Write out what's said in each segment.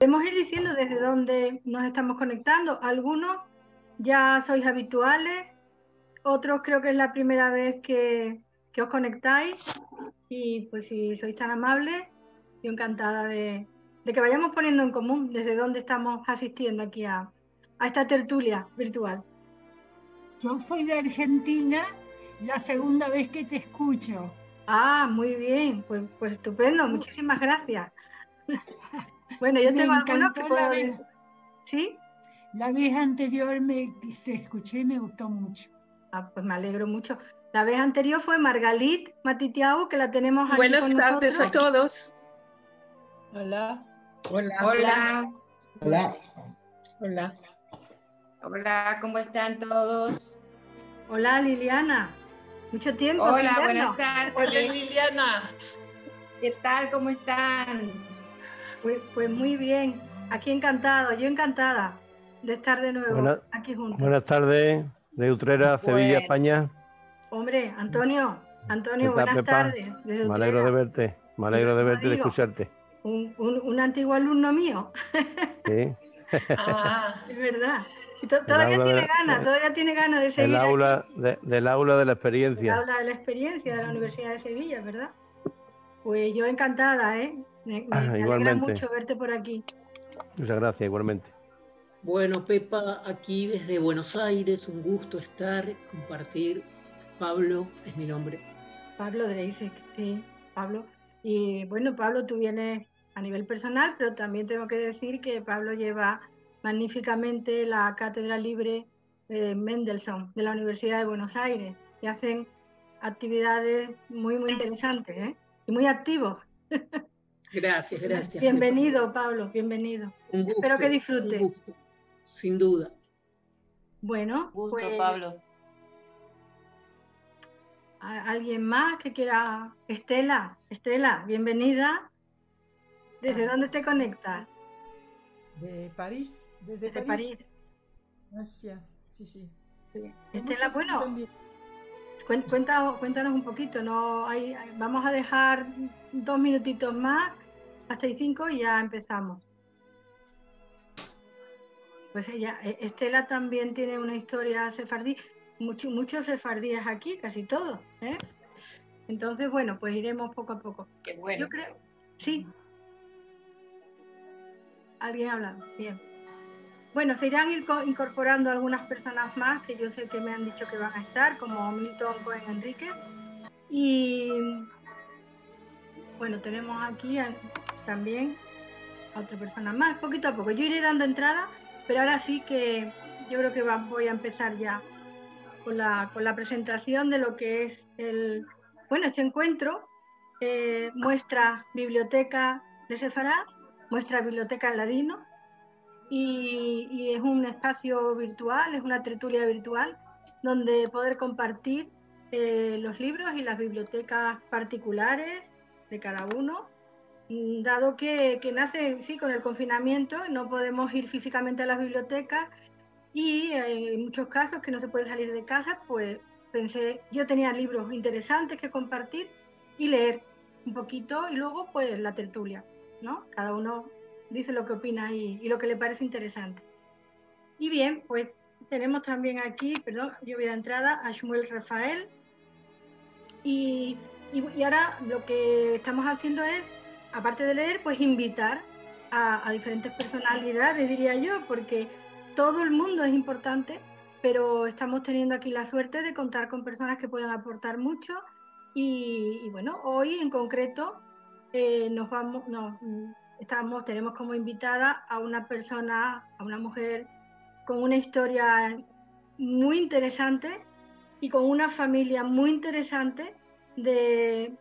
podemos ir diciendo desde dónde nos estamos conectando. Algunos ya sois habituales, otros creo que es la primera vez que os conectáis, y pues si sois tan amables, yo encantada de que vayamos poniendo en común desde dónde estamos asistiendo aquí a esta tertulia virtual. Yo soy de Argentina, la segunda vez que te escucho. Ah, muy bien, pues estupendo, muchísimas gracias. Bueno, yo tengo algunos que puedo decir. ¿Sí? La vez anterior te escuché y me gustó mucho. Ah, pues me alegro mucho. La vez anterior fue Margalit Matitiau, que la tenemos aquí Buenas con tardes nosotros. A todos. Hola. Hola. Hola. Hola. Hola. Hola, ¿cómo están todos? Hola, Liliana. Mucho tiempo. Hola, buenas tardes. Hola, Liliana. ¿Qué tal? ¿Cómo están? Pues muy bien. Aquí encantado, yo encantada de estar de nuevo aquí juntos. Buenas tardes, de Utrera, Sevilla, España. Hombre, Antonio, buenas Pepa? tardes. Me alegro de verte, me alegro de verte y de escucharte. Un antiguo alumno mío. Sí. Es verdad. Y todavía tiene ganas de seguir. Del aula de la experiencia. El aula de la experiencia de la Universidad de Sevilla, ¿verdad? Pues yo encantada, ¿eh? Me alegra mucho verte por aquí. Muchas gracias, igualmente. Bueno, Pepa, aquí desde Buenos Aires, un gusto estar, compartir. Pablo es mi nombre. Pablo Dreisek, sí, Pablo. Y bueno, Pablo, tú vienes a nivel personal, pero también tengo que decir que Pablo lleva magníficamente la Cátedra Libre Mendelssohn de la Universidad de Buenos Aires, y hacen actividades muy, muy interesantes, ¿eh? Y muy activos. Gracias. Bienvenido, Pablo, bienvenido. Un gusto, espero que disfrutes. Un gusto, sin duda. Bueno, gusto, pues, Pablo. ¿Alguien más que quiera? Estela, bienvenida. ¿Desde dónde te conectas? De París, desde París. Gracias, sí. Estela, bueno, cuéntanos un poquito, ¿no? Vamos a dejar 2 minutitos más, hasta 5 y ya empezamos. Pues Estela también tiene una historia sefardí, muchos sefardíes aquí, casi todos, ¿eh? Entonces, bueno, pues iremos poco a poco. Qué bueno. Yo creo, sí. ¿Alguien habla? Bien. Bueno, se irán incorporando algunas personas más que yo sé que me han dicho que van a estar, como Milton Cohen Enríquez. Y bueno, tenemos aquí también a otra persona más, poquito a poco. Yo iré dando entrada, pero ahora sí que yo creo que voy a empezar ya con la presentación de lo que es este encuentro. Muestra biblioteca de Sefarad, muestra biblioteca en ladino, y es un espacio virtual, es una tertulia virtual donde poder compartir los libros y las bibliotecas particulares de cada uno, dado que nace con el confinamiento, no podemos ir físicamente a las bibliotecas, y en muchos casos que no se puede salir de casa, pues pensé, yo tenía libros interesantes que compartir y leer un poquito, y luego pues la tertulia, ¿no? Cada uno dice lo que opina y lo que le parece interesante. Y bien, pues tenemos también aquí, yo voy a entrada a Shmuel Rafael, y ahora lo que estamos haciendo es, aparte de leer, pues invitar a diferentes personalidades, diría yo, porque todo el mundo es importante, pero estamos teniendo aquí la suerte de contar con personas que pueden aportar mucho, y bueno, hoy en concreto tenemos como invitada a una persona, a una mujer con una historia muy interesante y con una familia muy interesante que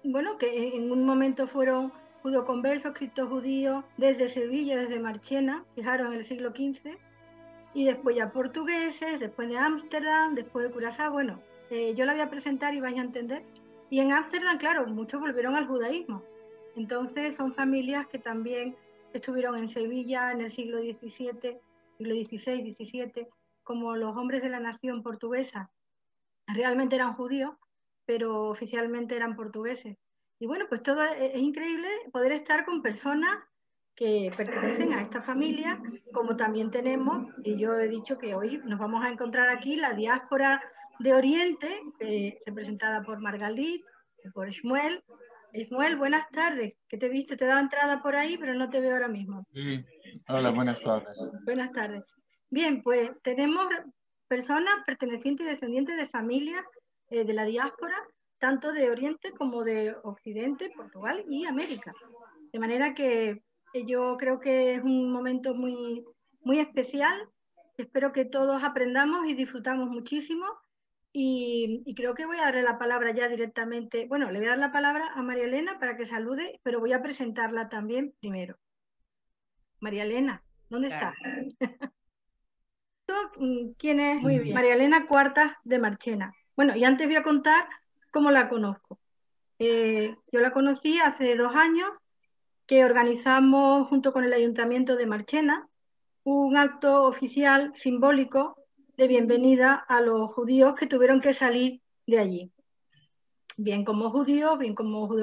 en un momento fueron judoconversos, criptojudíos, desde Sevilla, desde Marchena, fijaros, en el siglo XV, y después ya portugueses, después de Ámsterdam, después de Curazao. Bueno, yo la voy a presentar y vais a entender. Y en Ámsterdam, claro, muchos volvieron al judaísmo. Entonces son familias que también estuvieron en Sevilla en el siglo XVII, siglo XVI, XVII, como los hombres de la nación portuguesa. Realmente eran judíos, pero oficialmente eran portugueses. Y bueno, pues todo es increíble poder estar con personas que pertenecen a esta familia, como también tenemos, y yo he dicho que hoy nos vamos a encontrar aquí, la diáspora de Oriente, representada por Margalit, por Shmuel. Shmuel, buenas tardes, que te he visto, te he dado entrada por ahí, pero no te veo ahora mismo. Sí, hola, buenas tardes. Buenas tardes. Bien, pues tenemos personas pertenecientes y descendientes de familias de la diáspora, tanto de Oriente como de Occidente, Portugal y América. De manera que yo creo que es un momento muy, muy especial. Espero que todos aprendamos y disfrutamos muchísimo. Y creo que voy a darle la palabra ya directamente. Bueno, le voy a dar la palabra a María Elena para que salude, pero voy a presentarla también primero. María Elena, ¿dónde está? ¿Quién es? Muy bien. María Elena Cuartas de Marchena. Bueno, y antes voy a contar cómo la conozco. Yo la conocí hace 2 años, que organizamos junto con el Ayuntamiento de Marchena un acto oficial simbólico de bienvenida a los judíos que tuvieron que salir de allí. Bien como judíos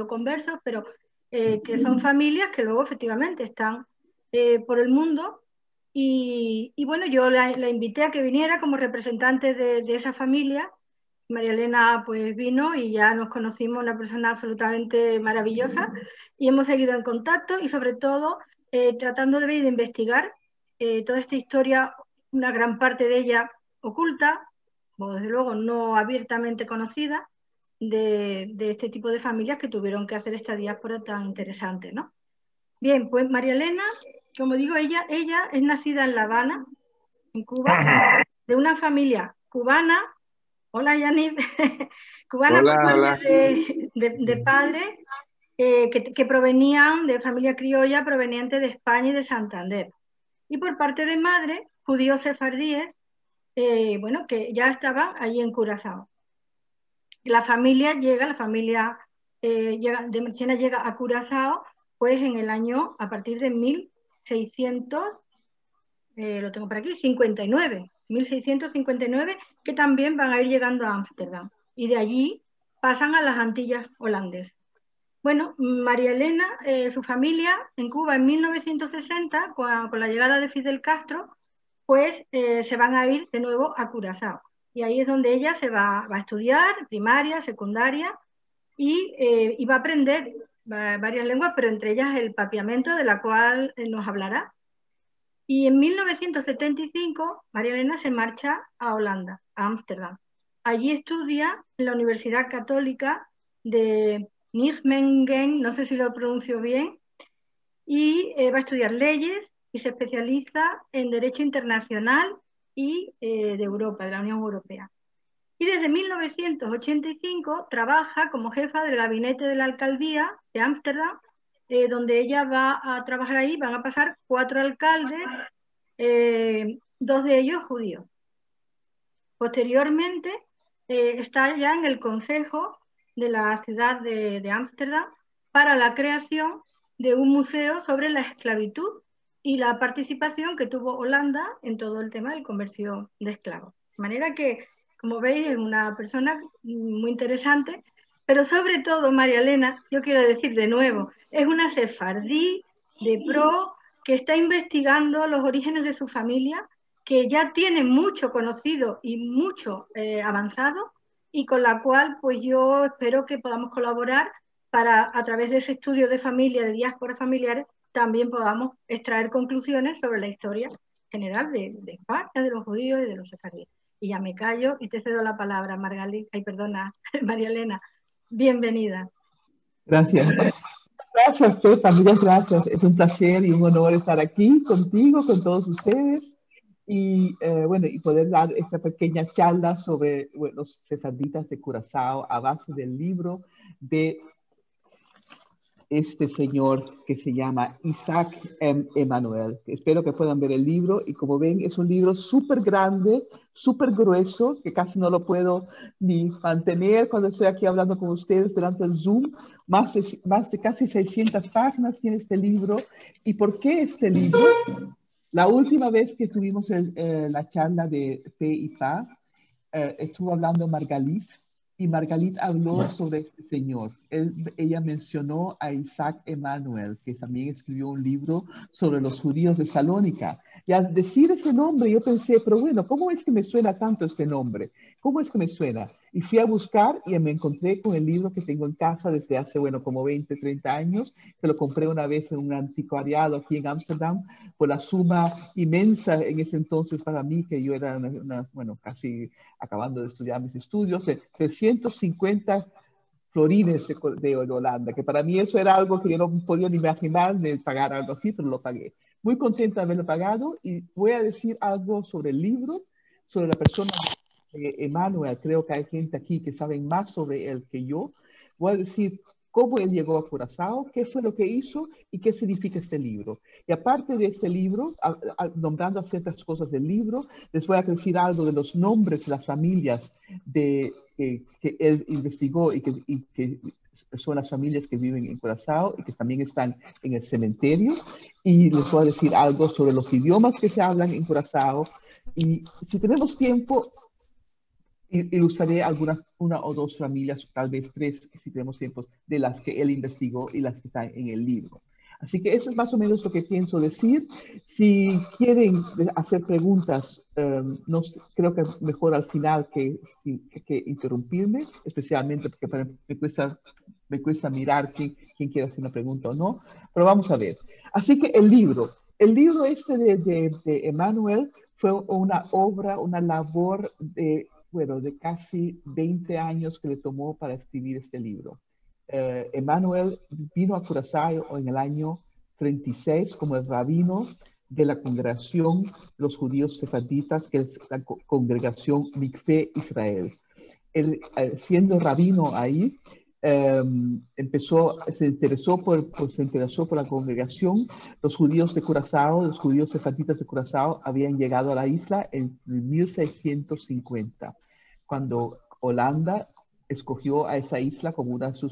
conversos, pero que son familias que luego efectivamente están por el mundo. Y bueno, yo la invité a que viniera como representante de esa familia. María Elena pues vino y ya nos conocimos, una persona absolutamente maravillosa, y hemos seguido en contacto y sobre todo tratando de investigar toda esta historia, una gran parte de ella oculta, o desde luego no abiertamente conocida, de este tipo de familias que tuvieron que hacer esta diáspora tan interesante, ¿no? Bien, pues María Elena, como digo, ella es nacida en La Habana, en Cuba, de una familia cubana. Hola, Yanib. Cubana. Hola, por hola. De padres que provenían de familia criolla proveniente de España y de Santander. Y por parte de madre, judíos sefardíes, bueno, que ya estaban allí en Curazao. La familia de Marchena llega a Curazao pues en el año, a partir de 1600, lo tengo por aquí, 1659, que también van a ir llegando a Ámsterdam. Y de allí pasan a las Antillas holandesas. Bueno, María Elena, su familia en Cuba en 1960, con la llegada de Fidel Castro, pues se van a ir de nuevo a Curazao. Y ahí es donde ella se va a estudiar primaria, secundaria, y va a aprender varias lenguas, pero entre ellas el papiamento, de la cual nos hablará. Y en 1975, María Elena se marcha a Holanda, a Ámsterdam. Allí estudia en la Universidad Católica de Nijmegen, no sé si lo pronuncio bien, y va a estudiar leyes y se especializa en Derecho Internacional y de Europa, de la Unión Europea. Y desde 1985 trabaja como jefa del gabinete de la alcaldía de Ámsterdam, donde ella va a trabajar ahí. Van a pasar 4 alcaldes, 2 de ellos judíos. Posteriormente está ya en el consejo de la ciudad de Ámsterdam para la creación de un museo sobre la esclavitud y la participación que tuvo Holanda en todo el tema del comercio de esclavos. De manera que, como veis, es una persona muy interesante, pero sobre todo, María Elena, yo quiero decir de nuevo, es una sefardí de pro que está investigando los orígenes de su familia, que ya tiene mucho conocido y mucho avanzado, y con la cual pues yo espero que podamos colaborar para, a través de ese estudio de familia, de diásporas familiares, también podamos extraer conclusiones sobre la historia general de España, de los judíos y de los sefardíes. Y ya me callo y te cedo la palabra, María Elena. Bienvenida. Gracias. Gracias, Pepa, muchas gracias. Es un placer y un honor estar aquí contigo, con todos ustedes, y bueno, y poder dar esta pequeña charla sobre los sefarditas de Curazao a base del libro de este señor que se llama Isaac M. Emanuel. Espero que puedan ver el libro, y como ven es un libro súper grande, súper grueso, que casi no lo puedo ni mantener cuando estoy aquí hablando con ustedes delante del Zoom. Más de casi 600 páginas tiene este libro. ¿Y por qué este libro? La última vez que tuvimos la charla de Fe y Paz, estuvo hablando Margalit, y Margalit habló sobre este señor. Ella mencionó a Isaac Emanuel, que también escribió un libro sobre los judíos de Salónica. Y al decir ese nombre, yo pensé, pero bueno, ¿cómo es que me suena tanto este nombre? ¿Cómo es que me suena? Y fui a buscar y me encontré con el libro que tengo en casa desde hace, bueno, como 20, 30 años, que lo compré una vez en un anticuariado aquí en Ámsterdam, por la suma inmensa en ese entonces para mí, que yo era, bueno, casi acabando de estudiar mis estudios, de 350 florines de Holanda, que para mí eso era algo que yo no podía ni imaginar de pagar algo así, pero lo pagué. Muy contenta de haberlo pagado y voy a decir algo sobre el libro, sobre la persona Emanuel. Creo que hay gente aquí que sabe más sobre él que yo. Voy a decir cómo él llegó a Curazao, qué fue lo que hizo y qué significa este libro. Y aparte de este libro, nombrando ciertas cosas del libro, les voy a decir algo de los nombres de las familias que él investigó y que son las familias que viven en Curazao y que también están en el cementerio. Y les voy a decir algo sobre los idiomas que se hablan en Curazao. Y si tenemos tiempo, ilustraré una o dos familias, tal vez tres, si tenemos tiempo, de las que él investigó y las que están en el libro. Así que eso es más o menos lo que pienso decir. Si quieren hacer preguntas, no, creo que mejor al final que interrumpirme, especialmente porque me cuesta mirar quién quiere hacer una pregunta o no. Pero vamos a ver. Así que el libro este de Emanuel fue una obra, una labor de casi 20 años que le tomó para escribir este libro. Emanuel vino a Curazao en el año 36 como el rabino de la congregación de los judíos sefarditas, que es la congregación Mikveh Israel. Él, siendo rabino ahí, se interesó por la congregación. Los judíos de Curazao, los judíos sefarditas de Curazao, habían llegado a la isla en 1650, cuando Holanda escogió a esa isla como una de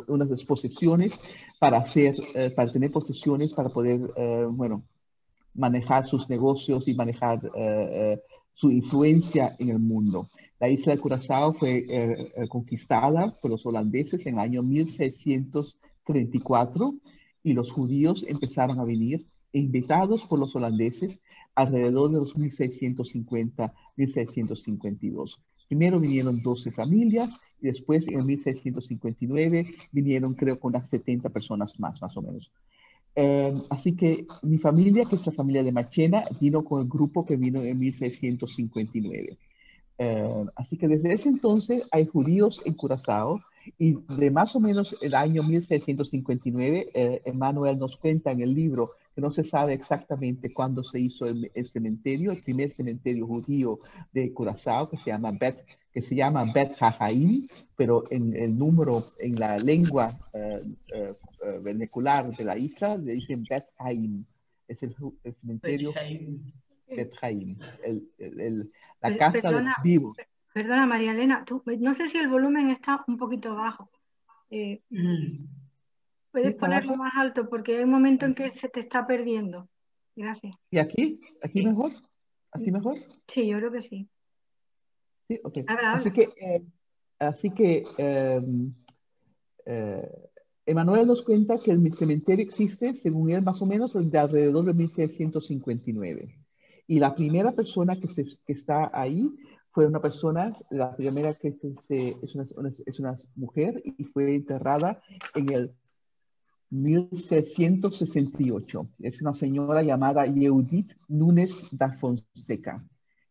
unas exposiciones para tener posesiones, para poder, manejar sus negocios y manejar su influencia en el mundo. La isla de Curazao fue conquistada por los holandeses en el año 1634 y los judíos empezaron a venir, invitados por los holandeses, alrededor de los 1650-1652. Primero vinieron 12 familias y después en 1659 vinieron, creo, con unas 70 personas más o menos. Así que mi familia, que es la familia de Marchena, vino con el grupo que vino en 1659. Así que desde ese entonces hay judíos en Curazao y de más o menos el año 1659, Emanuel nos cuenta en el libro que no se sabe exactamente cuándo se hizo el cementerio, el primer cementerio judío de Curazao, que se llama Bet Hahaim, pero en el número, en la lengua vernacular de la isla, le dicen Bet Haim. Es el cementerio Bet Haim, la casa de los vivos. Perdona, María Elena, no sé si el volumen está un poquito bajo. Puedes ponerlo más alto porque hay un momento en que se te está perdiendo. Gracias. ¿Y aquí? ¿Aquí mejor? ¿Así mejor? Sí, yo creo que sí. Sí, ok. Habla. Así que Emanuel nos cuenta que el cementerio existe, según él, más o menos de alrededor de 1659. Y la primera persona que está ahí fue una persona, la primera que es una mujer y fue enterrada en el 1668. Es una señora llamada Yehudit Núñez da Fonseca,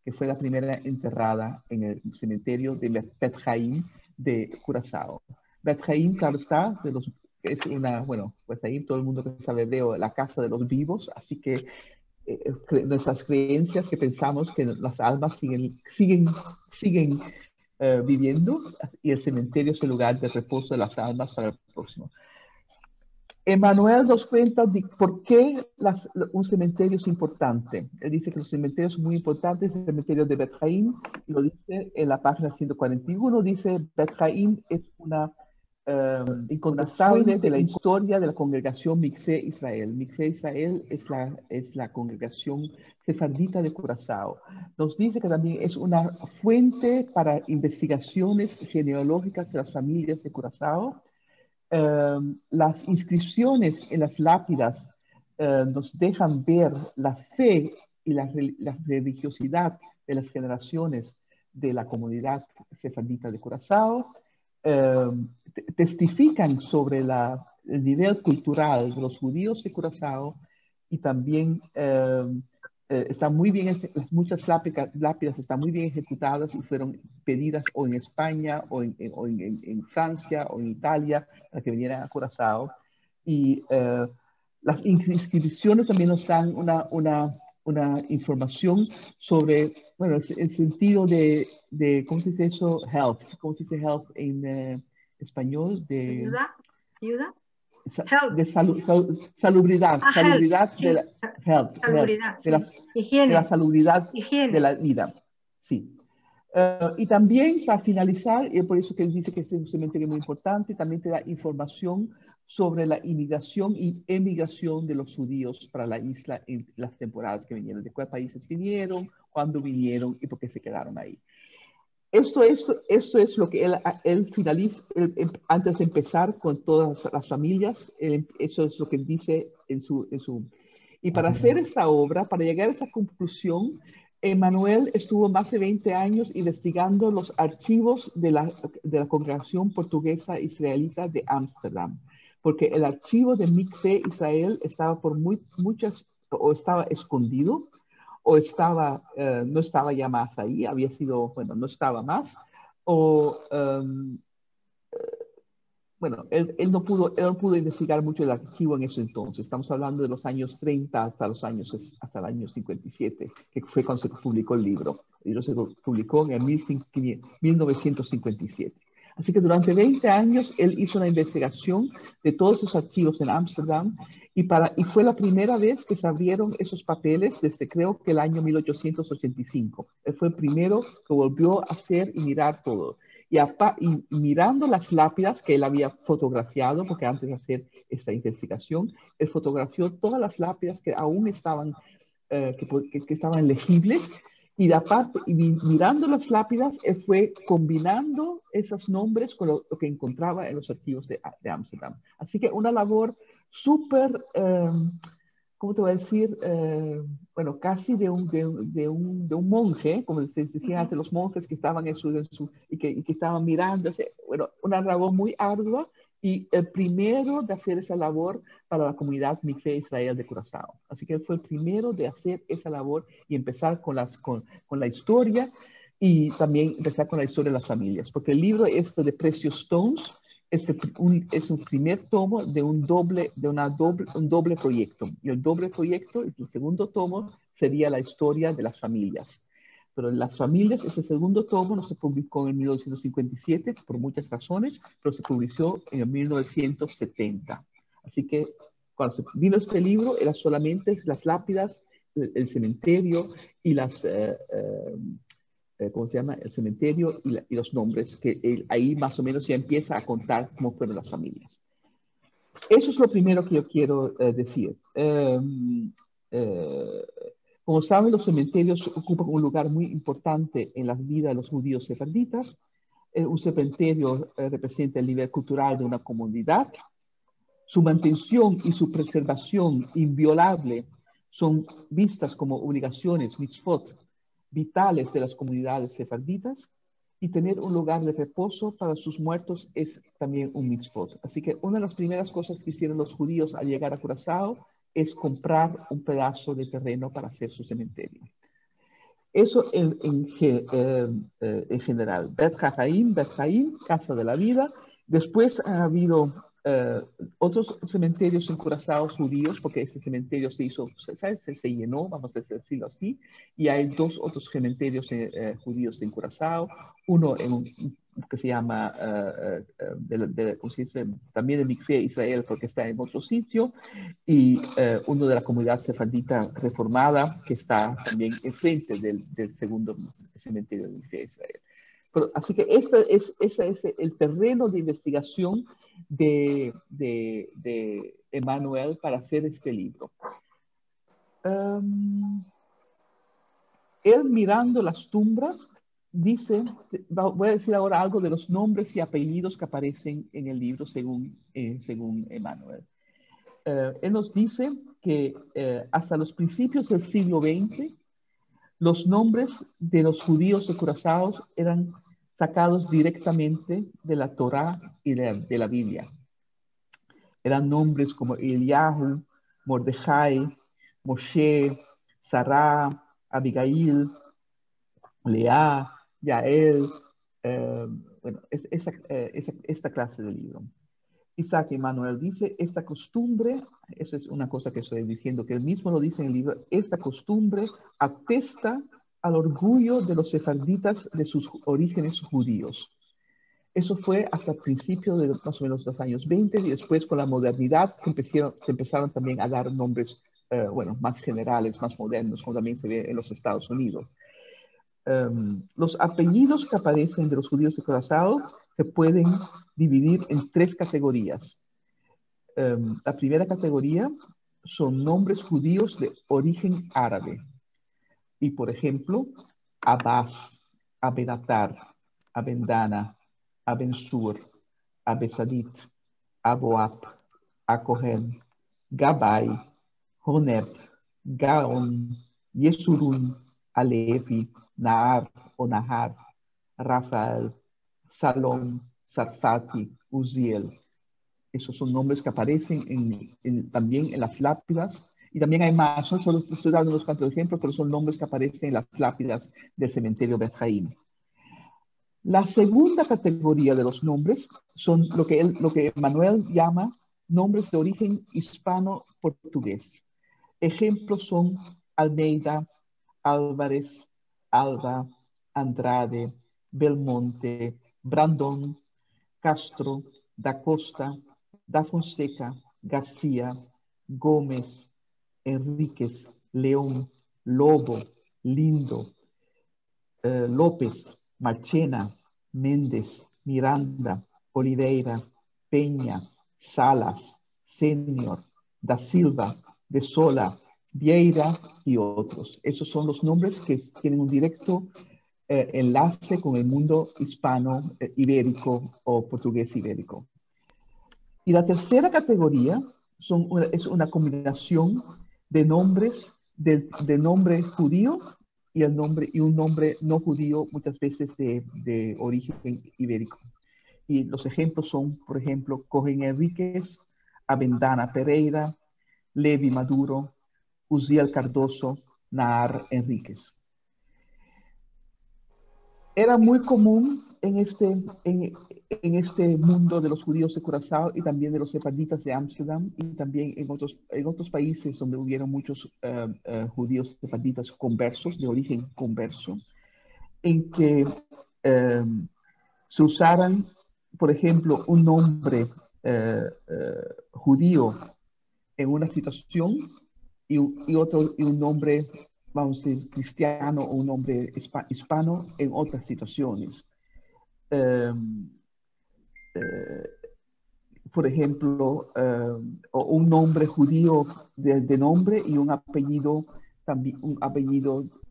que fue la primera enterrada en el cementerio de Bet Haim de Curazao. Bet Haim, claro está, es una, pues ahí todo el mundo que sabe hebreo, la casa de los vivos, así que nuestras creencias que pensamos que las almas siguen viviendo y el cementerio es el lugar de reposo de las almas para el próximo. Emanuel nos cuenta de por qué un cementerio es importante. Él dice que los cementerios son muy importantes. El cementerio de Bet Haim lo dice en la página 141. Dice Bet Haim es una incontestable de la historia de la congregación Mikvé Israel. Mikvé Israel es la congregación sefardita de Curazao. Nos dice que también es una fuente para investigaciones genealógicas de las familias de Curazao. Las inscripciones en las lápidas nos dejan ver la fe y la religiosidad de las generaciones de la comunidad sefardita de Curazao. Testifican sobre el nivel cultural de los judíos de Curazao y también están muy bien, muchas lápidas están muy bien ejecutadas y fueron pedidas o en España o en Francia o en Italia para que vinieran a Curazao. Y las inscripciones también nos dan una información sobre, bueno, el sentido de ¿cómo se dice eso? Health. ¿Cómo se dice health en español? ¿Ayuda? De salubridad. Salubridad de la health. Salubridad, de la salubridad de la vida. Sí. Y también, para finalizar, y por eso que él dice que este es un cementerio muy importante, también te da información sobre la inmigración y emigración de los judíos para la isla en las temporadas que vinieron, de cuáles países vinieron, cuándo vinieron y por qué se quedaron ahí. Esto es lo que él finaliza, antes de empezar con todas las familias, eso es lo que él dice en su. Y para hacer esta obra, para llegar a esa conclusión, Emmanuel estuvo más de 20 años investigando los archivos de la congregación portuguesa israelita de Ámsterdam, porque el archivo de Mikvé Israel estaba por o estaba escondido, o no estaba ya más ahí, no estaba más, o él no pudo investigar mucho el archivo en ese entonces. Estamos hablando de los años 30 hasta el año 57, que fue cuando se publicó el libro. El libro se publicó en 1957. Así que durante 20 años él hizo una investigación de todos los archivos en Ámsterdam y fue la primera vez que se abrieron esos papeles desde creo que el año 1885. Él fue el primero que volvió a hacer y mirar todo. Y mirando las lápidas que él había fotografiado, porque antes de hacer esta investigación, él fotografió todas las lápidas que aún estaban, que estaban legibles. Y aparte, mirando las lápidas, él fue combinando esos nombres con lo que encontraba en los archivos de Ámsterdam. Así que una labor súper, ¿cómo te voy a decir? Casi de un monje, como se decían antes los monjes que estaban y que estaban mirando. Una labor muy ardua y el primero de hacer esa labor para la comunidad Mikvé Israel de Curazao. Así que él fue el primero de hacer esa labor y empezar con la historia y también empezar con la historia de las familias. Porque el libro de Precious Stones es un primer tomo de un doble proyecto. Y el doble proyecto, el segundo tomo, sería la historia de las familias. Pero en las familias, ese segundo tomo no se publicó en 1957 por muchas razones, pero se publicó en 1970. Así que cuando se vino este libro, eran solamente las lápidas, el cementerio y ¿cómo se llama? El cementerio y los nombres, que ahí más o menos ya empieza a contar cómo fueron las familias. Eso es lo primero que yo quiero decir. Como saben, los cementerios ocupan un lugar muy importante en la vida de los judíos sefarditas. Un cementerio representa el nivel cultural de una comunidad. Su mantención y su preservación inviolable son vistas como obligaciones, mitzvot, vitales de las comunidades sefarditas. Y tener un lugar de reposo para sus muertos es también un mitzvot. Así que una de las primeras cosas que hicieron los judíos al llegar a Curazao es comprar un pedazo de terreno para hacer su cementerio. Eso en general. Bet Haim, Casa de la Vida. Después ha habido otros cementerios en Curazao judíos, porque este cementerio se llenó, vamos a decirlo así, y hay dos otros cementerios judíos en Curazao. Uno que se llama también de Mikvé Israel, porque está en otro sitio, y uno de la comunidad sefardita reformada, que está también enfrente del segundo cementerio de Mikvé Israel. Así que ese es el terreno de investigación de Emmanuel para hacer este libro. Él mirando las tumbas dice, voy a decir ahora algo de los nombres y apellidos que aparecen en el libro según Emmanuel. Él nos dice que hasta los principios del siglo XX, los nombres de los judíos de Curazao eran sacados directamente de la Torá y de la Biblia. Eran nombres como Eliyahu, Mordejai, Moshe, Sará, Abigail, Leá, Yael, bueno, esta clase de libro. Isaac Emmanuel dice, esta costumbre, eso es una cosa que estoy diciendo, que él mismo lo dice en el libro, esta costumbre atesta al orgullo de los sefarditas de sus orígenes judíos. Eso fue hasta el principio de más o menos los años 20 y después con la modernidad se empezaron también a dar nombres más generales, más modernos, como también se ve en los Estados Unidos. Los apellidos que aparecen de los judíos de Curazao se pueden dividir en 3 categorías. La primera categoría son nombres judíos de origen árabe. Y por ejemplo, Abbas, Abenatar, Abendana, Abensur, Abesadit, Aboab, Acohen, Gabai, Honeb, Gaon, Yesurun, Alevi, Naar o Nahar, Rafael, Salom, Sarfati, Uziel. Esos son nombres que aparecen también en las lápidas. Y también hay más, ¿no? Solo estoy dando unos cuantos ejemplos, pero son nombres que aparecen en las lápidas del cementerio Bet Haim. La segunda categoría de los nombres son lo que Manuel llama nombres de origen hispano-portugués. Ejemplos son Almeida, Álvarez, Alba, Andrade, Belmonte, Brandón, Castro, da Costa, da Fonseca, García, Gómez, Enríquez, León, Lobo, Lindo, López, Marchena, Méndez, Miranda, Oliveira, Peña, Salas, Senior, da Silva, de Sola, Vieira y otros. Esos son los nombres que tienen un directo enlace con el mundo hispano ibérico o portugués ibérico. Y la tercera categoría es una combinación de nombres, de nombre judío y un nombre no judío, muchas veces de origen ibérico. Y los ejemplos son, por ejemplo, Cohen Enríquez, Abendana Pereira, Levi Maduro, Uziel Cardoso, Naar Enríquez. Era muy común en este mundo de los judíos de Curazao y también de los sefarditas de Ámsterdam y también en otros países donde hubieron muchos judíos sefarditas conversos, de origen converso, en que se usaran, por ejemplo, un nombre judío en una situación y un nombre, vamos a decir, cristiano o un nombre hispano en otras situaciones. Por ejemplo, un nombre judío de nombre y un apellido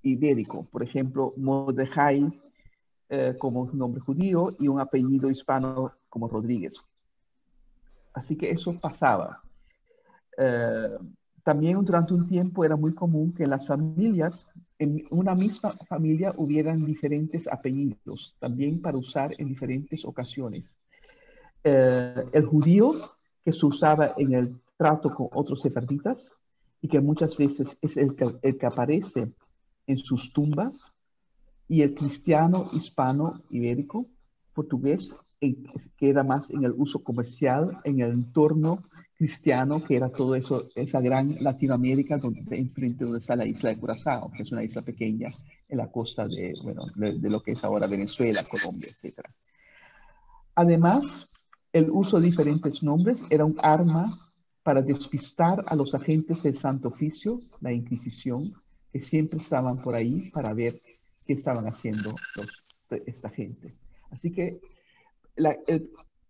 ibérico. Por ejemplo, Mordejai como un nombre judío y un apellido hispano como Rodríguez. Así que eso pasaba. También durante un tiempo era muy común que en las familias, en una misma familia, hubieran diferentes apellidos, también para usar en diferentes ocasiones. El judío, que se usaba en el trato con otros sefarditas, y que muchas veces es el que aparece en sus tumbas, y el cristiano hispano ibérico, portugués, que era más en el uso comercial, en el entorno cristiano, que era todo eso, esa gran Latinoamérica enfrente donde está la isla de Curazao, que es una isla pequeña en la costa de lo que es ahora Venezuela, Colombia, etc. Además, el uso de diferentes nombres era un arma para despistar a los agentes del Santo Oficio, la Inquisición, que siempre estaban por ahí para ver qué estaban haciendo esta gente. Así que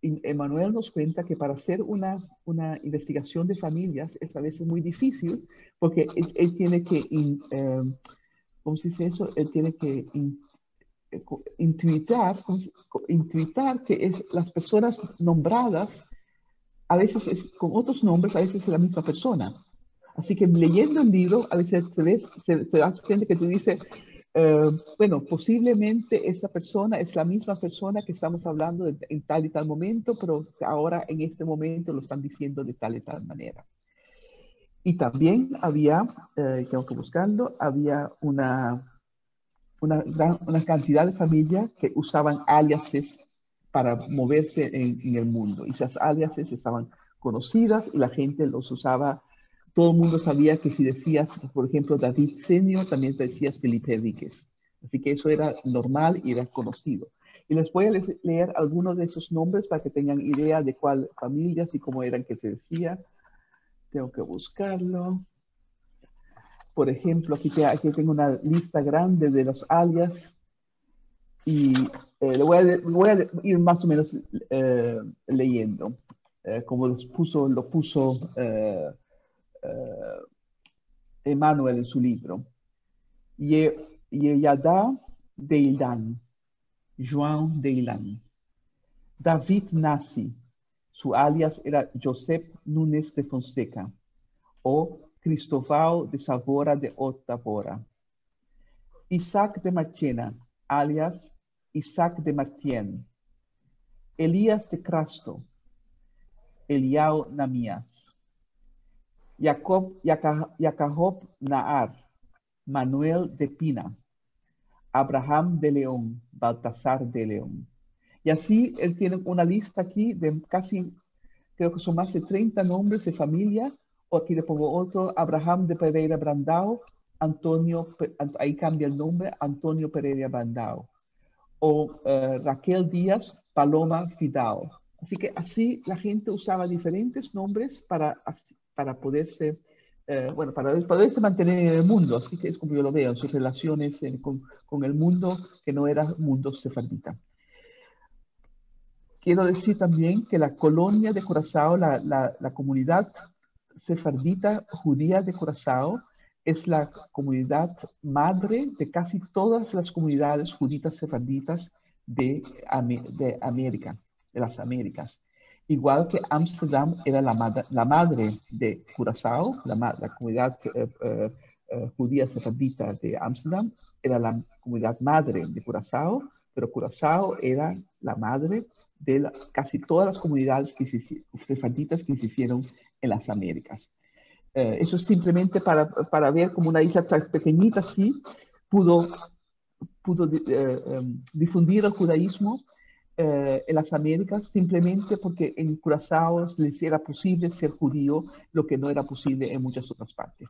Emmanuel nos cuenta que para hacer una investigación de familias es a veces muy difícil porque él tiene que, ¿cómo se dice eso? Él tiene que intuitar que las personas nombradas a veces con otros nombres, a veces es la misma persona. Así que leyendo el libro, a veces te das cuenta que te dice, bueno, posiblemente esta persona es la misma persona que estamos hablando en tal y tal momento, pero ahora en este momento lo están diciendo de tal y tal manera. Y también había, tengo que buscarlo, había una cantidad de familias que usaban aliases para moverse en el mundo. Y esas aliases estaban conocidas y la gente los usaba. Todo el mundo sabía que si decías, por ejemplo, David Senior, también te decías Felipe Enríquez. Así que eso era normal y era conocido. Y les voy a leer algunos de esos nombres para que tengan idea de cuál familias y cómo eran que se decía. Tengo que buscarlo. Por ejemplo, aquí tengo una lista grande de los alias y voy a ir más o menos leyendo, como lo puso Emmanuel en su libro. Yeyada Deilan, João Deilan. David Nassi, su alias era Josep Nunes de Fonseca, o Cristóbal de Savora de Otavora. Isaac de Marchena, alias Isaac de Martien. Elías de Crasto, Eliao Namias. Jacob Nahar, Manuel de Pina. Abraham de León, Baltasar de León. Y así él tiene una lista aquí de casi, creo que son más de 30 nombres de familia. O aquí le pongo otro, Abraham de Pereira Brandao, ahí cambia el nombre, Antonio Pereira Brandao. O Raquel Díaz, Paloma Fidao. Así que así la gente usaba diferentes nombres para poderse, para poderse mantener en el mundo. Así que es como yo lo veo, en sus relaciones con el mundo que no era mundo sefardita. Quiero decir también que la colonia de Curazao, la comunidad sefardita judía de Curazao, es la comunidad madre de casi todas las comunidades judías sefarditas de América, de las Américas. Igual que Ámsterdam era la madre de Curazao, la comunidad judía sefardita de Ámsterdam era la comunidad madre de Curazao, pero Curazao era la madre de casi todas las comunidades sefarditas que se hicieron en las Américas. Eso es simplemente para ver como una isla tan pequeñita así pudo difundir el judaísmo en las Américas simplemente porque en Curazao les era posible ser judío, lo que no era posible en muchas otras partes.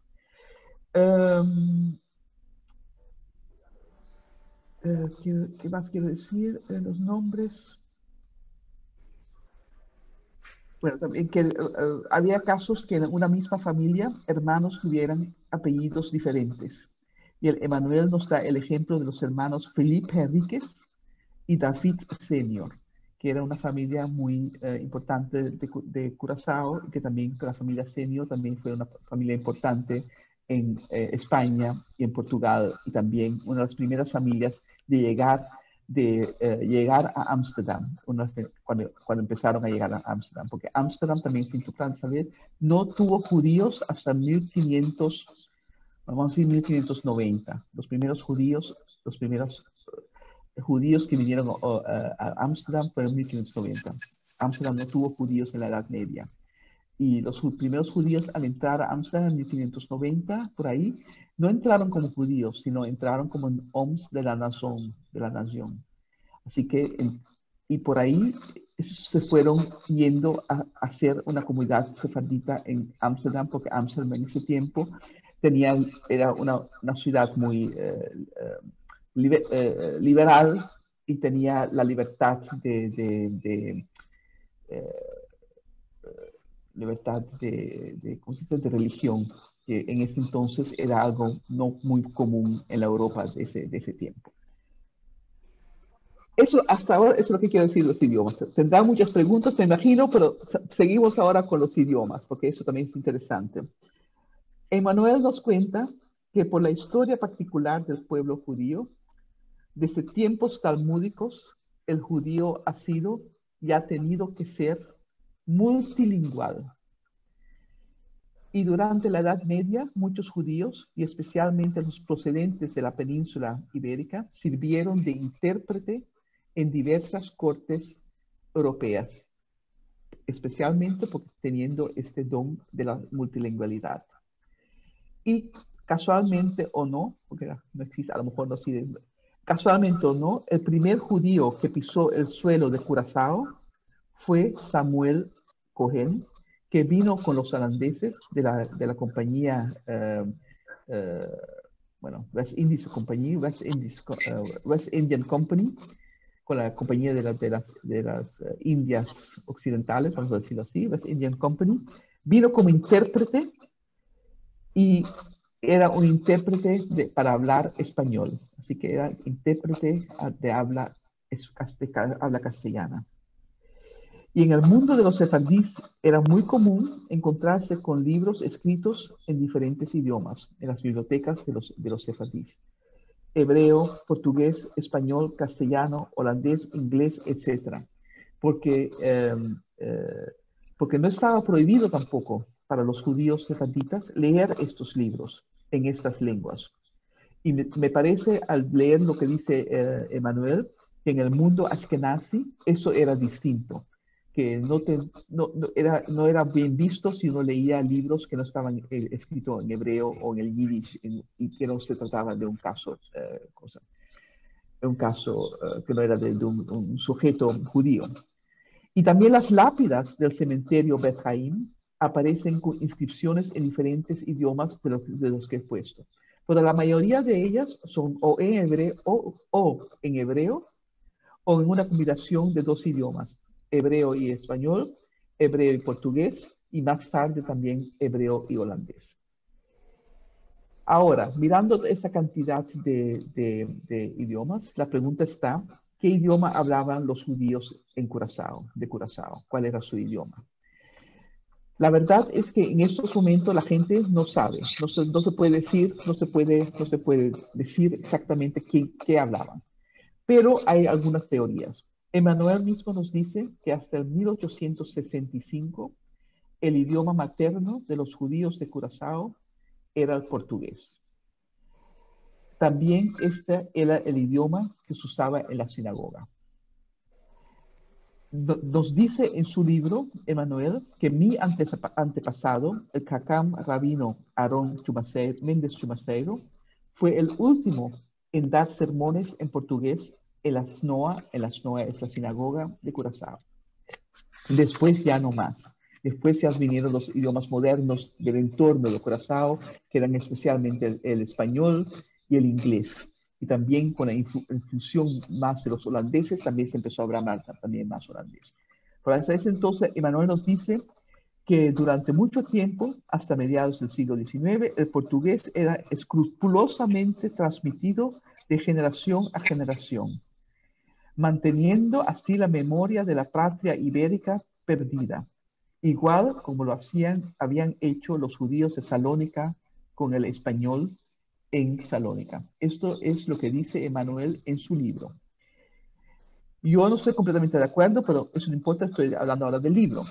¿Qué más quiero decir? Los nombres. Bueno, también que había casos que en una misma familia hermanos tuvieran apellidos diferentes. Y el Emmanuel nos da el ejemplo de los hermanos Felipe Enríquez y David Senior, que era una familia muy importante de Curazao, y que también la familia Senior también fue una familia importante en España y en Portugal, y también una de las primeras familias de llegar a Ámsterdam, cuando empezaron a llegar a Ámsterdam, porque Ámsterdam también, es importante saber, no tuvo judíos hasta 1590. Los primeros judíos que vinieron a Ámsterdam fueron en 1590. Ámsterdam no tuvo judíos en la Edad Media. Y los primeros judíos al entrar a Ámsterdam en 1590, por ahí, no entraron como judíos, sino entraron como hombres de la nación. Así que, y por ahí se fueron yendo a hacer una comunidad sefardita en Ámsterdam, porque Ámsterdam en ese tiempo era una ciudad muy liberal y tenía la libertad de religión, que en ese entonces era algo no muy común en la Europa de ese tiempo. Eso hasta ahora es lo que quiero decir los idiomas. Tendrá muchas preguntas, me imagino, pero seguimos ahora con los idiomas, porque eso también es interesante. Emmanuel nos cuenta que por la historia particular del pueblo judío, desde tiempos talmúdicos, el judío ha sido y ha tenido que ser multilingüal. Y durante la Edad Media, muchos judíos, y especialmente los procedentes de la península ibérica, sirvieron de intérprete en diversas cortes europeas, especialmente porque teniendo este don de la multilingüalidad. Y casualmente o no, porque no existe, a lo mejor no sirve, casualmente o no, el primer judío que pisó el suelo de Curazao fue Samuel Cohen, que vino con los holandeses de la compañía, West Indian Company, con la compañía de las Indias Occidentales, vamos a decirlo así, West Indian Company, vino como intérprete y era un intérprete para hablar español, así que era intérprete de habla castellana. Y en el mundo de los sefardíes era muy común encontrarse con libros escritos en diferentes idiomas en las bibliotecas de los sefardíes: hebreo, portugués, español, castellano, holandés, inglés, etc. Porque no estaba prohibido tampoco para los judíos sefarditas leer estos libros en estas lenguas. Y me parece, al leer lo que dice Emmanuel, que en el mundo ashkenazi eso era distinto, que no era bien visto si uno leía libros que no estaban escritos en hebreo o en el yiddish, y que no se trataba de un caso, que no era de un sujeto judío. Y también las lápidas del cementerio Beth Haim aparecen con inscripciones en diferentes idiomas de los que he puesto. Pero la mayoría de ellas son o en hebreo o en una combinación de dos idiomas: hebreo y español, hebreo y portugués, y más tarde también hebreo y holandés. Ahora, mirando esta cantidad de idiomas, la pregunta está: ¿qué idioma hablaban los judíos de Curazao? ¿Cuál era su idioma? La verdad es que en estos momentos la gente no sabe, no se puede decir exactamente qué hablaban. Pero hay algunas teorías. Emmanuel mismo nos dice que hasta el 1865 el idioma materno de los judíos de Curazao era el portugués. También este era el idioma que se usaba en la sinagoga. Nos dice en su libro, Emmanuel, que mi antepasado, el Cacam rabino Aarón Méndez Chumaceiro, fue el último en dar sermones en portugués en la SNOA es la sinagoga de Curazao. Después ya no más. Después ya vinieron los idiomas modernos del entorno de Curazao, que eran especialmente el español y el inglés. Y también con la infusión más de los holandeses, también se empezó a hablar también más holandés. Pero hasta ese entonces, Emmanuel nos dice que durante mucho tiempo, hasta mediados del siglo XIX, el portugués era escrupulosamente transmitido de generación a generación, manteniendo así la memoria de la patria ibérica perdida, igual como lo habían hecho los judíos de Salónica con el español en Salónica. Esto es lo que dice Emmanuel en su libro. Yo no estoy completamente de acuerdo, pero eso no importa, estoy hablando ahora del libro.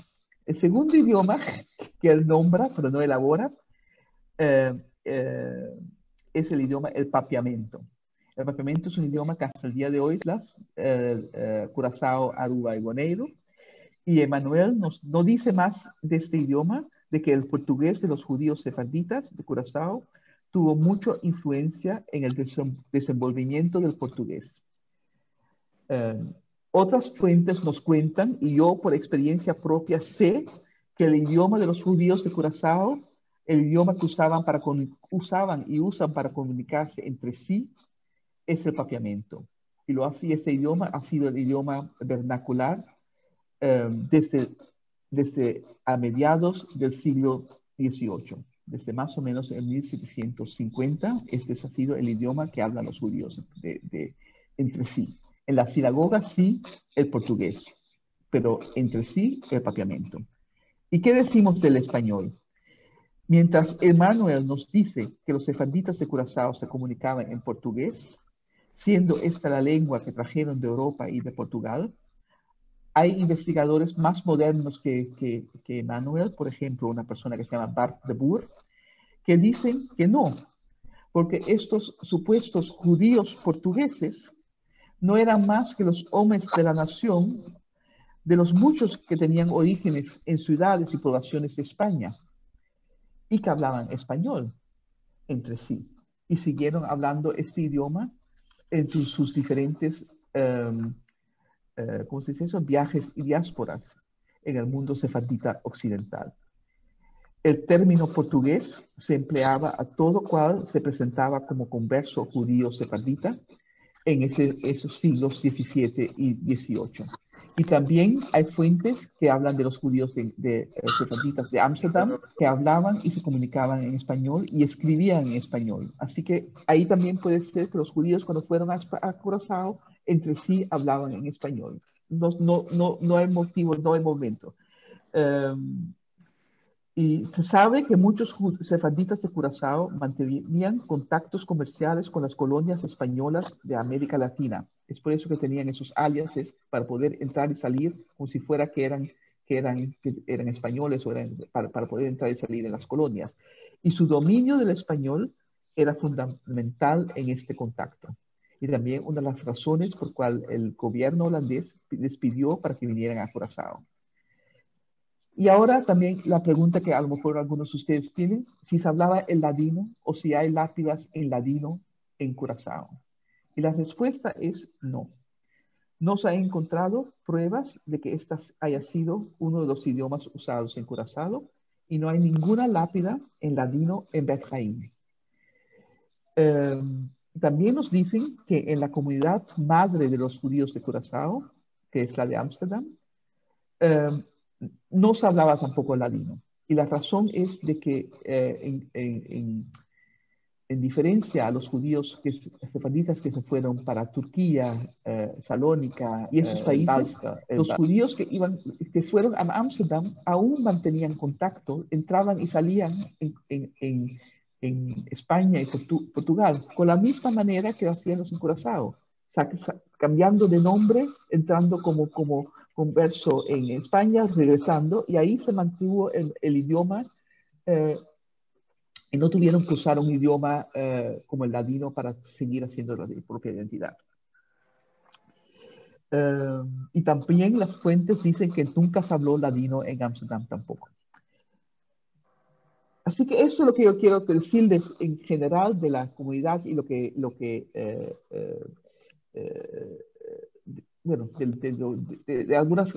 El segundo idioma que él nombra, pero no elabora, es el idioma el papiamento. El papiamento es un idioma que hasta el día de hoy las Curazao, Aruba y Bonaire. Y Emmanuel no dice más de este idioma, de que el portugués de los judíos sefarditas de Curazao tuvo mucha influencia en el desenvolvimiento del portugués. Otras fuentes nos cuentan, y yo por experiencia propia sé, que el idioma de los judíos de Curazao, el idioma que usaban y usan para comunicarse entre sí, es el papiamento. Y este idioma ha sido el idioma vernacular desde a mediados del siglo XVIII. Desde más o menos en 1750, este ha sido el idioma que hablan los judíos entre sí. En la sinagoga sí el portugués, pero entre sí el papiamento. ¿Y qué decimos del español? Mientras Emmanuel nos dice que los sefarditas de Curazao se comunicaban en portugués, siendo esta la lengua que trajeron de Europa y de Portugal, hay investigadores más modernos que Emmanuel, por ejemplo, una persona que se llama Bart de Boer, que dicen que no, porque estos supuestos judíos portugueses no eran más que los hombres de la nación, de los muchos que tenían orígenes en ciudades y poblaciones de España y que hablaban español entre sí y siguieron hablando este idioma en sus diferentes ¿cómo se dice eso? Viajes y diásporas en el mundo sefardita occidental. El término portugués se empleaba a todo cual se presentaba como converso judío sefardita en esos siglos XVII y XVIII. Y también hay fuentes que hablan de los judíos sefarditas de Ámsterdam, que hablaban y se comunicaban en español y escribían en español. Así que ahí también puede ser que los judíos cuando fueron a Curazao entre sí hablaban en español. No hay motivo, no hay momento. Y se sabe que muchos sefarditas de Curazao mantenían contactos comerciales con las colonias españolas de América Latina. Es por eso que tenían esos aliases para poder entrar y salir como si fuera que eran españoles o para poder entrar y salir en las colonias. Y su dominio del español era fundamental en este contacto. Y también una de las razones por cual el gobierno holandés les pidió para que vinieran a Curazao. Y ahora también la pregunta que a lo mejor algunos de ustedes tienen, si se hablaba el ladino o si hay lápidas en ladino en Curazao. Y la respuesta es no. No se han encontrado pruebas de que esta haya sido uno de los idiomas usados en Curazao y no hay ninguna lápida en ladino en Bet Haim. También nos dicen que en la comunidad madre de los judíos de Curazao, que es la de Ámsterdam, no se hablaba tampoco ladino. Y la razón es de que en diferencia a los judíos sefarditas que se fueron para Turquía, Salónica y esos países, los judíos que fueron a Ámsterdam aún mantenían contacto, entraban y salían en España y Portugal, con la misma manera que hacían los en Curazao, cambiando de nombre, entrando como converso en España, regresando, y ahí se mantuvo el idioma y no tuvieron que usar un idioma como el ladino para seguir haciendo la propia identidad. Y también las fuentes dicen que nunca se habló ladino en Ámsterdam tampoco. Así que eso es lo que yo quiero decirles en general de la comunidad y bueno, de algunas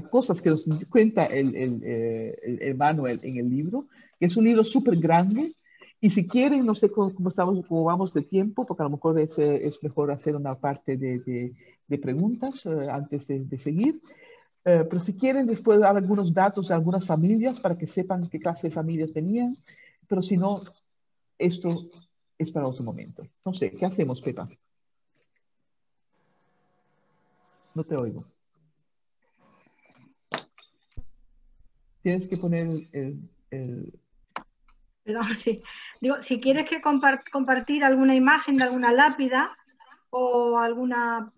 cosas que nos cuenta el Manuel en el libro, que es un libro súper grande, y si quieren, no sé cómo vamos de tiempo, porque a lo mejor es mejor hacer una parte de preguntas antes de seguir, pero si quieren, después dar algunos datos de algunas familias para que sepan qué clase de familias tenían, pero si no, esto es para otro momento. No sé, ¿qué hacemos, Pepa? No te oigo. Tienes que poner Perdón, sí. Digo, si quieres que compartir alguna imagen de alguna lápida o alguna...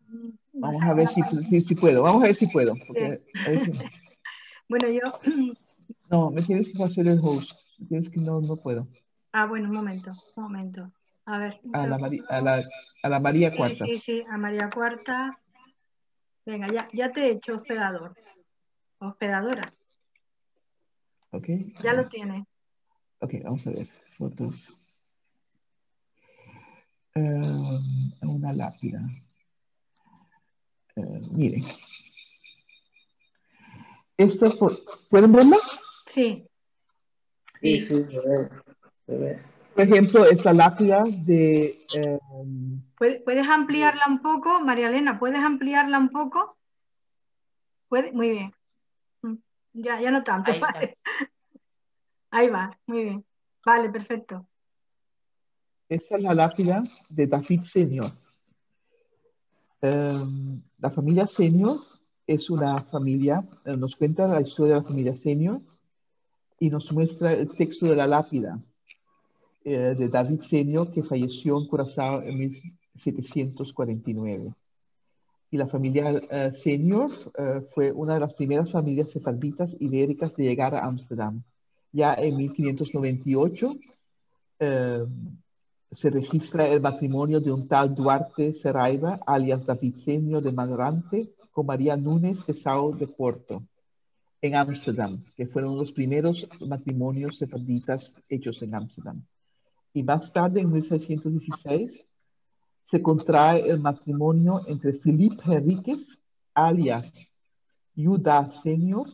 Vamos a ver si puedo. Vamos a ver si puedo. Porque sí. Bueno, yo... No, me tienes que hacer el host. Tienes que no puedo. Bueno, un momento. A ver. A la María Cuarta. Sí, a María Cuarta. Venga, ya te he hecho hospedador. Hospedadora. Ok. Ya lo tienes. Ok, vamos a ver. Fotos. Una lápida. Miren. ¿Esto pueden verlo? Sí. Sí, se ve. Por ejemplo, esta lápida de... ¿Puedes ampliarla un poco, María Elena? ¿Puedes ampliarla un poco? Muy bien. Ya no tanto. Vale. Ahí va, muy bien. Vale, perfecto. Esta es la lápida de David Senior. La familia Senior es una familia, nos cuenta la historia de la familia Senior y nos muestra el texto de la lápida de David Senior, que falleció en Curazao en 1749. Y la familia Senior fue una de las primeras familias sefarditas ibéricas de llegar a Ámsterdam. Ya en 1598 se registra el matrimonio de un tal Duarte Serraiva, alias David Senior de Madrante, con María Núñez de Sao de Porto, en Ámsterdam, que fueron los primeros matrimonios sefarditas hechos en Ámsterdam. Y más tarde, en 1616, se contrae el matrimonio entre Philippe Henríquez, alias Judá Senior,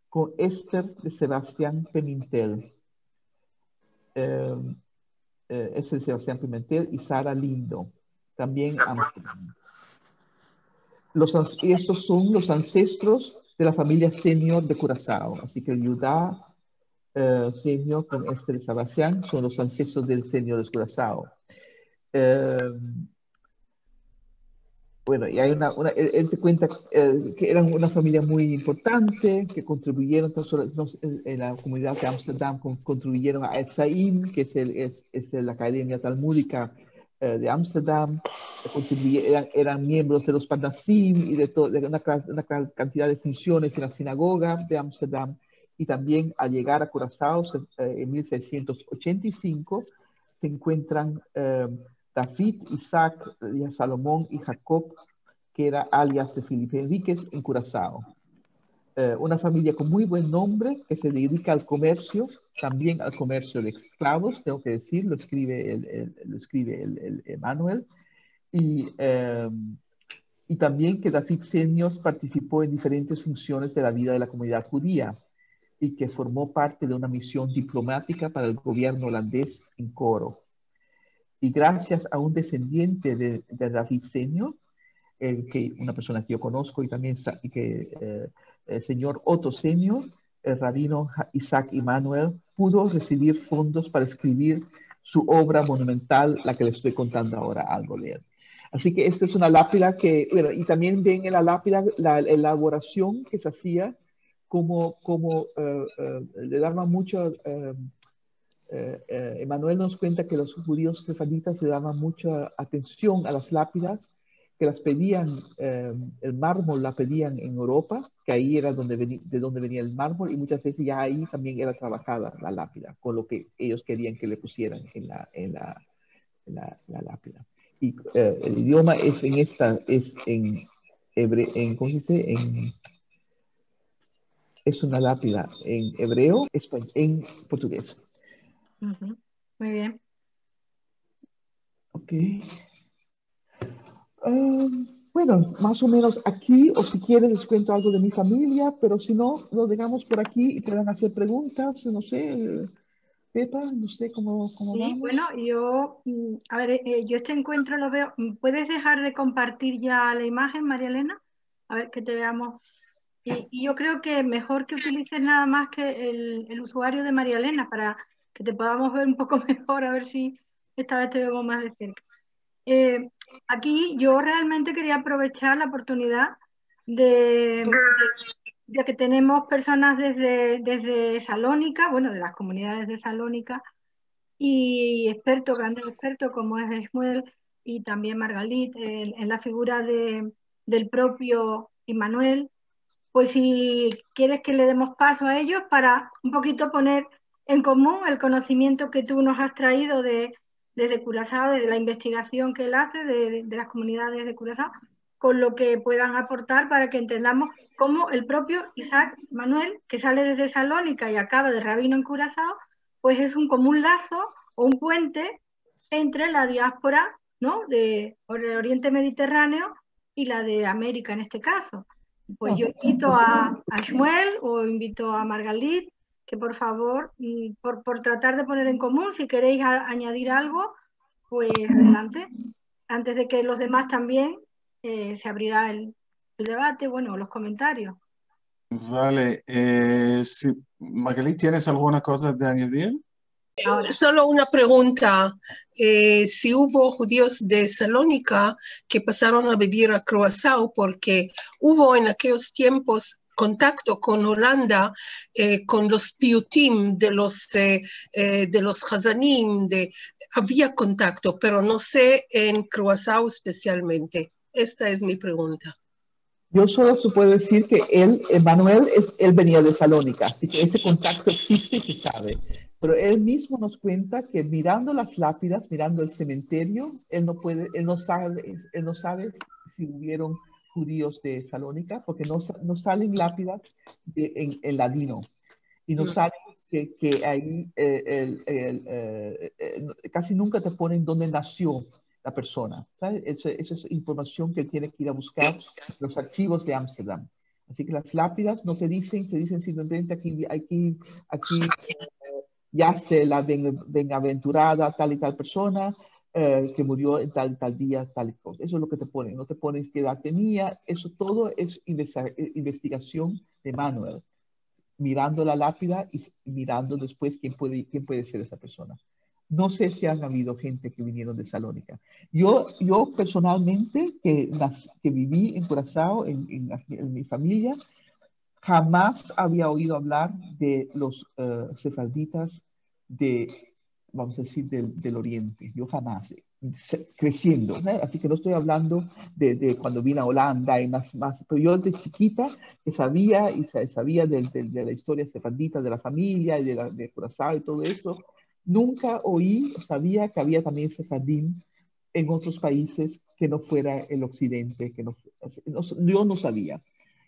con Esther de Sebastián Pimentel. Esther de Sebastián Pimentel y Sara Lindo, también Amsterdam. Estos son los ancestros de la familia Senior de Curazao. Así que Judá Senior con Esther de Sebastián son los ancestros del Senior de Curazao. Bueno, y hay él te cuenta que eran una familia muy importante, que contribuyeron en la comunidad de Ámsterdam, contribuyeron a Etzaim, que es la Academia Talmúdica de Ámsterdam, eran miembros de los Parnasim y de una cantidad de funciones en la sinagoga de Ámsterdam, y también al llegar a Curazao en 1685 se encuentran David, Isaac, Salomón y Jacob, que era alias de Felipe Enríquez, en Curazao. Una familia con muy buen nombre que se dedica al comercio, también al comercio de esclavos, tengo que decir, lo escribe el Emanuel, y también que David Senior participó en diferentes funciones de la vida de la comunidad judía y que formó parte de una misión diplomática para el gobierno holandés en Coro. Y gracias a un descendiente de David Senior, una persona que yo conozco y también el señor Otto Senior, el rabino Isaac Emanuel, pudo recibir fondos para escribir su obra monumental, la que les estoy contando ahora algo de él. Así que esta es una lápida y también ven en la lápida la elaboración que se hacía, como le daba mucho... Emanuel nos cuenta que los judíos sefarditas le daban mucha atención a las lápidas, que las pedían, el mármol la pedían en Europa, que ahí era de donde venía el mármol, y muchas veces ya ahí también era trabajada la lápida, con lo que ellos querían que le pusieran en la lápida. Y el idioma es en hebreo, ¿cómo se dice? Es una lápida en hebreo, en portugués. Muy bien. Ok. Bueno, más o menos aquí, o si quieren les cuento algo de mi familia, pero si no, lo dejamos por aquí y puedan hacer preguntas, no sé, Pepa, no sé cómo Sí, vamos. bueno, yo, a ver, yo este encuentro lo veo. ¿Puedes dejar de compartir ya la imagen, María Elena? A ver, que te veamos. Y yo creo que mejor que utilices nada más que el usuario de María Elena para que te podamos ver un poco mejor, a ver si esta vez te vemos más de cerca. Aquí yo realmente quería aprovechar la oportunidad de que tenemos personas desde Salónica, bueno, de las comunidades de Salónica, y grandes expertos como es Shmuel y también Margalit, en la figura del propio Immanuel. Pues si quieres que le demos paso a ellos para un poquito poner en común el conocimiento que tú nos has traído desde Curazao, desde la investigación que él hace de las comunidades de Curazao, con lo que puedan aportar para que entendamos cómo el propio Isaac Manuel, que sale desde Salónica y acaba de rabino en Curazao, pues es un común lazo o un puente entre la diáspora, ¿no?, de Oriente Mediterráneo y la de América en este caso. Pues yo invito a Shmuel o invito a Margalit que por favor, por tratar de poner en común, si queréis añadir algo, pues adelante. Antes de que los demás también se abrirá el debate, bueno, los comentarios. Vale, sí. Magali, ¿tienes alguna cosa de añadir? Solo una pregunta. Si hubo judíos de Salónica que pasaron a vivir a Curaçao, porque hubo en aquellos tiempos contacto con Holanda, con los piutim de los Hazanim, había contacto, pero no sé en Curaçao especialmente. Esta es mi pregunta. Yo solo te puedo decir que Manuel, él venía de Salónica, así que ese contacto existe y se sabe. Pero él mismo nos cuenta que mirando las lápidas, mirando el cementerio, él no sabe si hubieron judíos de Salónica, porque no salen lápidas en ladino. Y no sale que ahí casi nunca te ponen dónde nació la persona, ¿sabes? Esa es información que tiene que ir a buscar los archivos de Ámsterdam. Así que las lápidas no te dicen simplemente aquí yace la bienaventurada tal y tal persona que murió en tal día, tal cosa. Eso es lo que te ponen. No te pones qué edad tenía. Eso todo es investigación de Manuel, mirando la lápida y mirando después quién puede ser esa persona. No sé si han habido gente que vinieron de Salónica. Yo personalmente, que viví en Curaçao, en mi familia, jamás había oído hablar de los sefarditas vamos a decir, del Oriente. Yo jamás, creciendo, ¿no? Así que no estoy hablando de cuando vine a Holanda y más, pero yo de chiquita que sabía de la historia sefardita, de la familia, de Curaçao y todo eso. Nunca sabía que había también sefardim en otros países que no fuera el occidente, yo no sabía.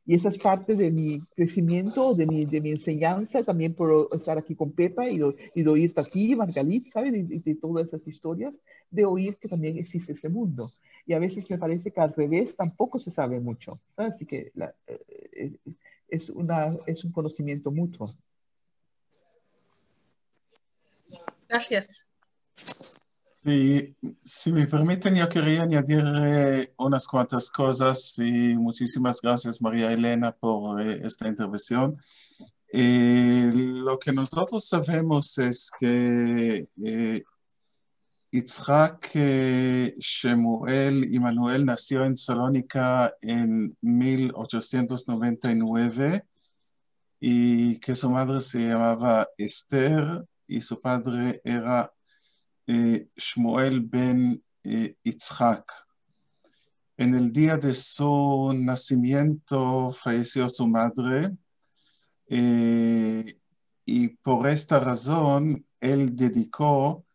Y esa es parte de mi crecimiento, de mi enseñanza, también por estar aquí con Pepa y de oír Tati, Margalit, ¿sabes? Y de todas esas historias, de oír que también existe ese mundo. Y a veces me parece que al revés tampoco se sabe mucho, ¿sabes? Así que es un conocimiento mutuo. Gracias. Sí, si me permiten, yo quería añadir unas cuantas cosas y muchísimas gracias, María Elena, por esta intervención. Lo que nosotros sabemos es que Yitzhak Shemuel Immanuel nació en Salónica en 1899 y que su madre se llamaba Esther y su padre era Shmuel ben Yitzhak. En el día de su nacimiento falleció su madre y por esta razón él dedicó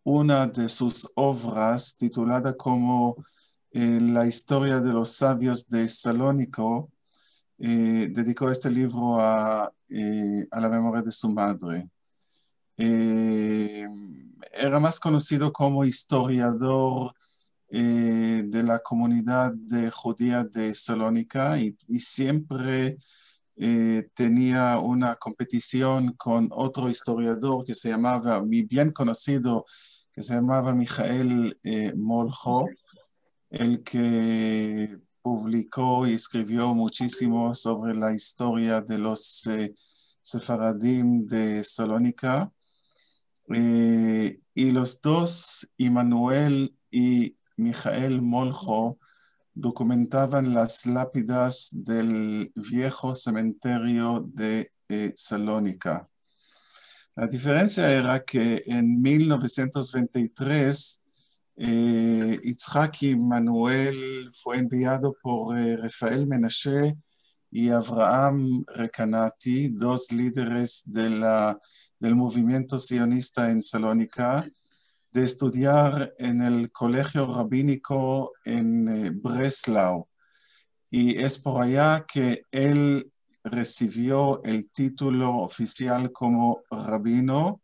una de sus obras titulada como La historia de los sabios de Salónico. Dedicó este libro a la memoria de su madre. Era más conocido como historiador de la comunidad judía de Salónica y siempre tenía una competición con otro historiador que se llamaba, bien conocido, que se llamaba Mijael Molcho, el que publicó y escribió muchísimo sobre la historia de los sefaradim de Salónica. Y los dos, Immanuel y Mijael Molcho, documentaban las lápidas del viejo cementerio de Salónica. La diferencia era que en 1923 Yitzhak Immanuel fue enviado por Rafael Menashe y Avraham Recanati, dos líderes del movimiento sionista en Salónica, de estudiar en el colegio rabínico en Breslau. Y es por allá que él recibió el título oficial como rabino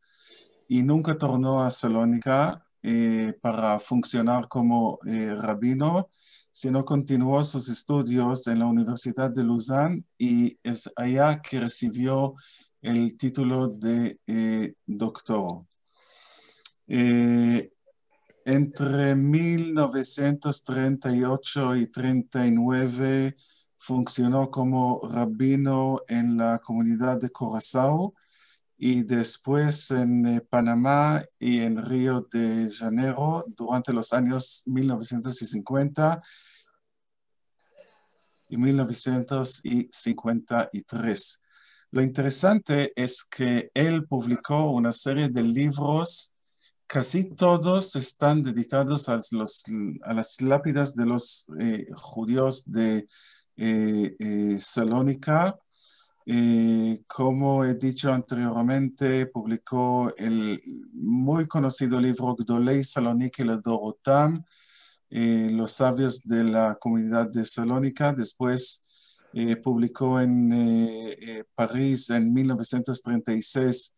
y nunca tornó a Salónica para funcionar como rabino, sino continuó sus estudios en la Universidad de Lausanne y es allá que recibió el título de doctor. Entre 1938 y 39 funcionó como rabino en la comunidad de Curaçao y después en Panamá y en Río de Janeiro durante los años 1950 y 1953. Lo interesante es que él publicó una serie de libros, casi todos están dedicados a las lápidas de los judíos de Salónica. Como he dicho anteriormente, publicó el muy conocido libro Gdolei Saloniki Ledorotam, los sabios de la comunidad de Salónica. Después publicó en París en 1936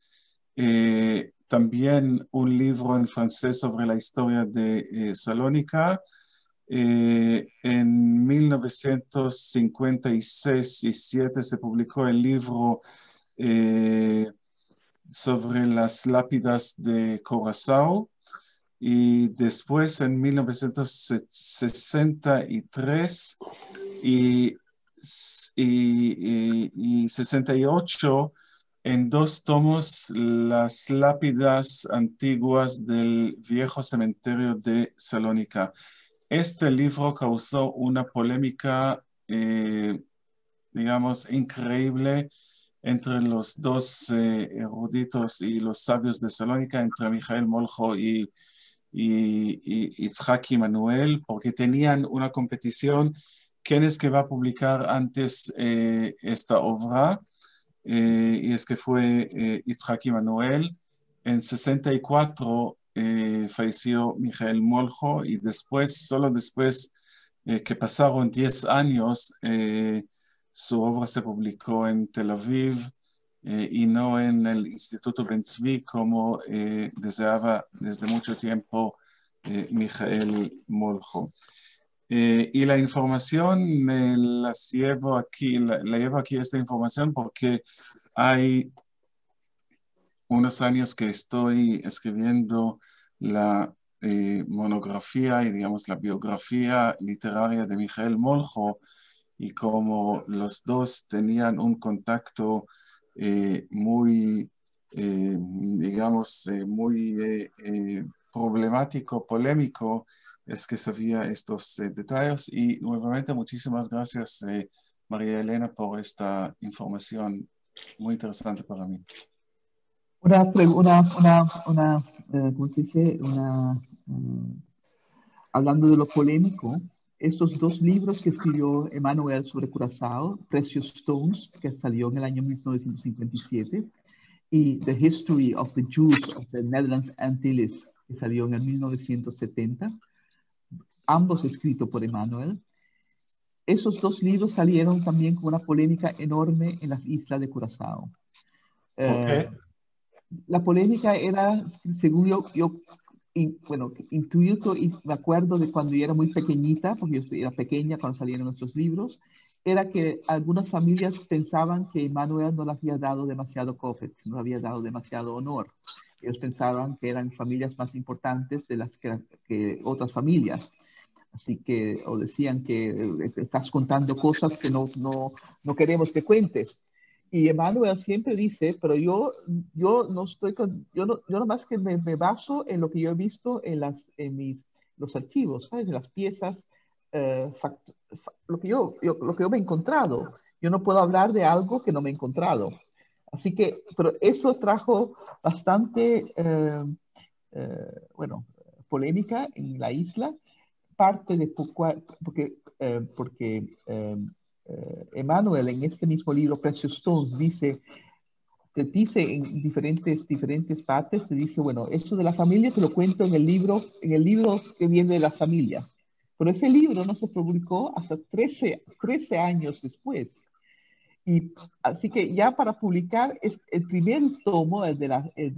también un libro en francés sobre la historia de Salónica. En 1956 y 7 se publicó el libro sobre las lápidas de Corazao, y después en 1963 y 68 en 2 tomos las lápidas antiguas del viejo cementerio de Salónica. Este libro causó una polémica, digamos, increíble entre los dos eruditos y los sabios de Salónica, entre Mijael Molcho y Itzhaki Manuel, porque tenían una competición. ¿Quién es que va a publicar antes esta obra? Y es que fue Itzhaki Manuel. En 64 falleció Mijael Molcho, y después, solo después que pasaron 10 años, su obra se publicó en Tel Aviv y no en el Instituto Ben Tzvi como deseaba desde mucho tiempo Mijael Molcho. Y la información la llevo aquí esta información porque hay unos años que estoy escribiendo la monografía y, digamos, la biografía literaria de Mijael Molcho, y como los dos tenían un contacto muy, digamos, muy problemático, polémico, es que sabía estos detalles. Y nuevamente muchísimas gracias, María Elena, por esta información muy interesante para mí. ¿Cómo se dice? Hablando de lo polémico, estos 2 libros que escribió Emanuel sobre Curazao, Precious Stones, que salió en el año 1957, y The History of the Jews of the Netherlands Antilles, que salió en el 1970, ambos escritos por Emanuel. Esos 2 libros salieron también con una polémica enorme en las islas de Curazao. La polémica era, según yo intuyo y me acuerdo de cuando yo era muy pequeñita, porque yo era pequeña cuando salieron estos libros, era que algunas familias pensaban que Emanuel no le había dado demasiado cofet, no le había dado demasiado honor. Ellos pensaban que eran familias más importantes de las que otras familias. Así que, o decían que estás contando cosas que no queremos que cuentes. Y Emanuel siempre dice, pero yo no estoy yo nomás que me baso en lo que yo he visto en los archivos, ¿sabes? En las piezas, lo que yo me he encontrado. Yo no puedo hablar de algo que no me he encontrado. Así que, pero eso trajo bastante, polémica en la isla, parte de porque Emanuel en este mismo libro, Precious Stones, te dice en diferentes partes, te dice, bueno, esto de la familia te lo cuento en el libro que viene de las familias. Pero ese libro no se publicó hasta 13 años después. Y así que ya para publicar el primer tomo, el de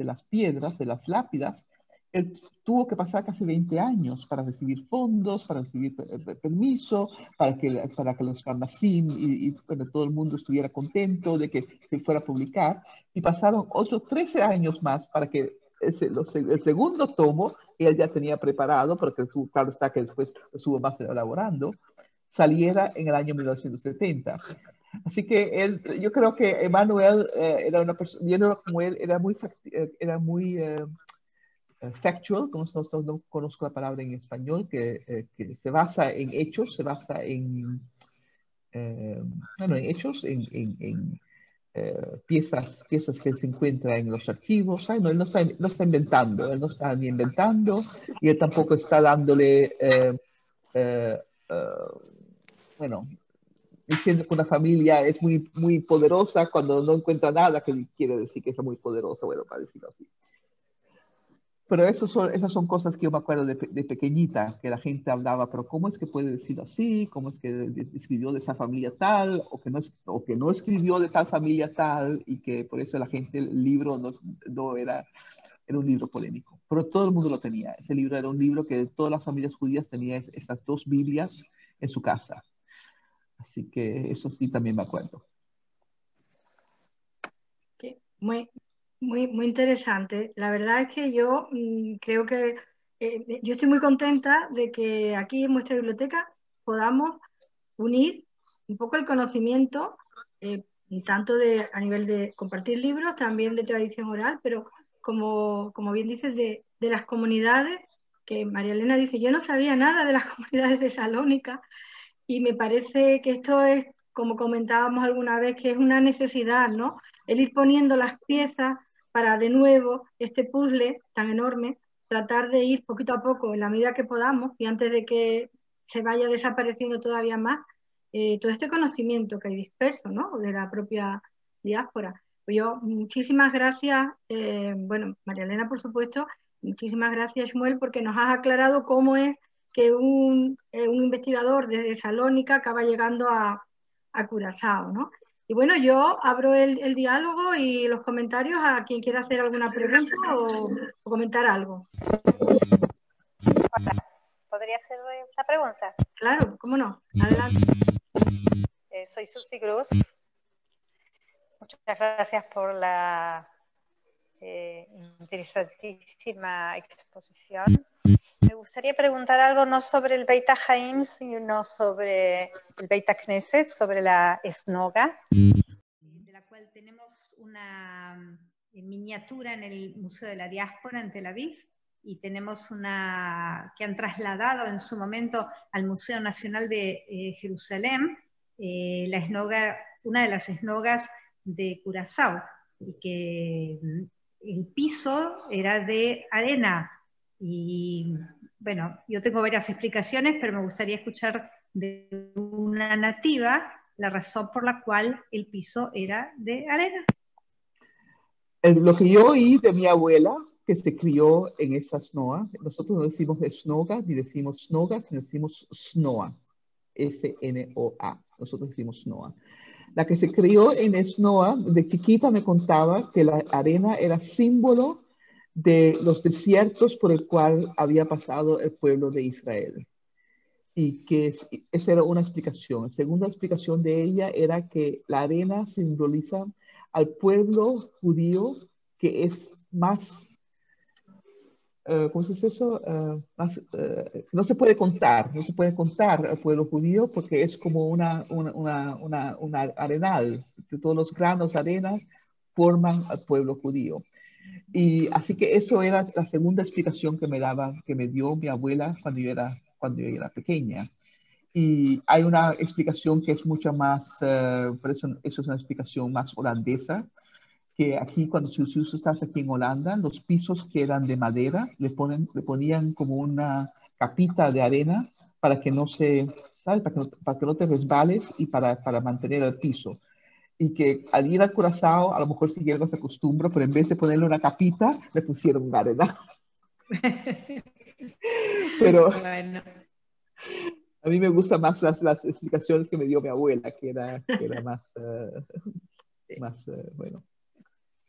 las piedras, de las lápidas, él tuvo que pasar casi 20 años para recibir fondos, para recibir permiso, para que los farmacín y todo el mundo estuviera contento de que se fuera a publicar. Y pasaron otros 13 años más para que el segundo tomo, que él ya tenía preparado, porque claro está que después lo estuvo más elaborando, saliera en el año 1970. Así que yo creo que Emmanuel era una persona, viéndolo como él, era muy factual, no conozco la palabra en español, que se basa en hechos, se basa en, en hechos, en piezas que se encuentran en los archivos. No, él no está inventando, él no está ni inventando, y él tampoco está dándole, bueno, diciendo que una familia es muy, muy poderosa cuando no encuentra nada que quiere decir que es muy poderosa, bueno, para decirlo así. Pero esas son cosas que yo me acuerdo de pequeñita, que la gente hablaba, pero ¿cómo es que puede decirlo así? ¿Cómo es que escribió de esa familia tal? O que no escribió de tal familia tal, y que por eso la gente, el libro no era un libro polémico. Pero todo el mundo lo tenía. Ese libro era un libro que todas las familias judías tenían estas dos Biblias en su casa. Así que eso sí también me acuerdo. Muy, muy, muy interesante. La verdad es que yo creo que yo estoy muy contenta de que aquí en nuestra biblioteca podamos unir un poco el conocimiento, tanto a nivel de compartir libros, también de tradición oral, pero como bien dices, de las comunidades, que María Elena dice, yo no sabía nada de las comunidades de Salónica, y me parece que esto es, como comentábamos alguna vez, que es una necesidad, ¿no? El ir poniendo las piezas para de nuevo este puzzle tan enorme, tratar de ir poquito a poco en la medida que podamos y antes de que se vaya desapareciendo todavía más todo este conocimiento que hay disperso, ¿no? De la propia diáspora. Pues yo, muchísimas gracias, bueno, María Elena, por supuesto, muchísimas gracias, Shmuel, porque nos has aclarado cómo es que un investigador desde Salónica acaba llegando a Curazao, ¿no? Y bueno, yo abro el diálogo y los comentarios a quien quiera hacer alguna pregunta o comentar algo. Hola, ¿podría hacer una pregunta? Claro, cómo no. Adelante. Soy Susi Cruz. Muchas gracias por la interesantísima exposición. Me gustaría preguntar algo no sobre el Beit HaChaim, sino sobre el Beit HaKnesset, sobre la Esnoga, de la cual tenemos una miniatura en el Museo de la Diáspora en Tel Aviv, y tenemos una que han trasladado en su momento al Museo Nacional de Jerusalén, la esnoga, una de las esnogas de Curazao, y que el piso era de arena. Y bueno, yo tengo varias explicaciones, pero me gustaría escuchar de una nativa la razón por la cual el piso era de arena. Lo que yo oí de mi abuela, que se crió en esa snoa, nosotros no decimos snoga, ni decimos snoga, sino decimos snoa, S-N-O-A, nosotros decimos snoa. La que se crió en snoa, de chiquita me contaba que la arena era símbolo de los desiertos por el cual había pasado el pueblo de Israel. Y que esa era una explicación. La segunda explicación de ella era que la arena simboliza al pueblo judío que es más, ¿cómo se dice eso? No se puede contar al pueblo judío porque es como una arenal. Todos los granos de arena forman al pueblo judío. Y así que eso era la segunda explicación que me dio mi abuela cuando yo era pequeña. Y hay una explicación que es mucho más, por eso es una explicación más holandesa, que aquí cuando si estás aquí en Holanda, los pisos que eran de madera le ponían como una capita de arena para que no para que no te resbales y para mantener el piso. Y que al ir a Curazao, a lo mejor si algo se acostumbra, pero en vez de ponerle una capita, le pusieron arena. Pero bueno, a mí me gustan más las explicaciones que me dio mi abuela, que era más, bueno.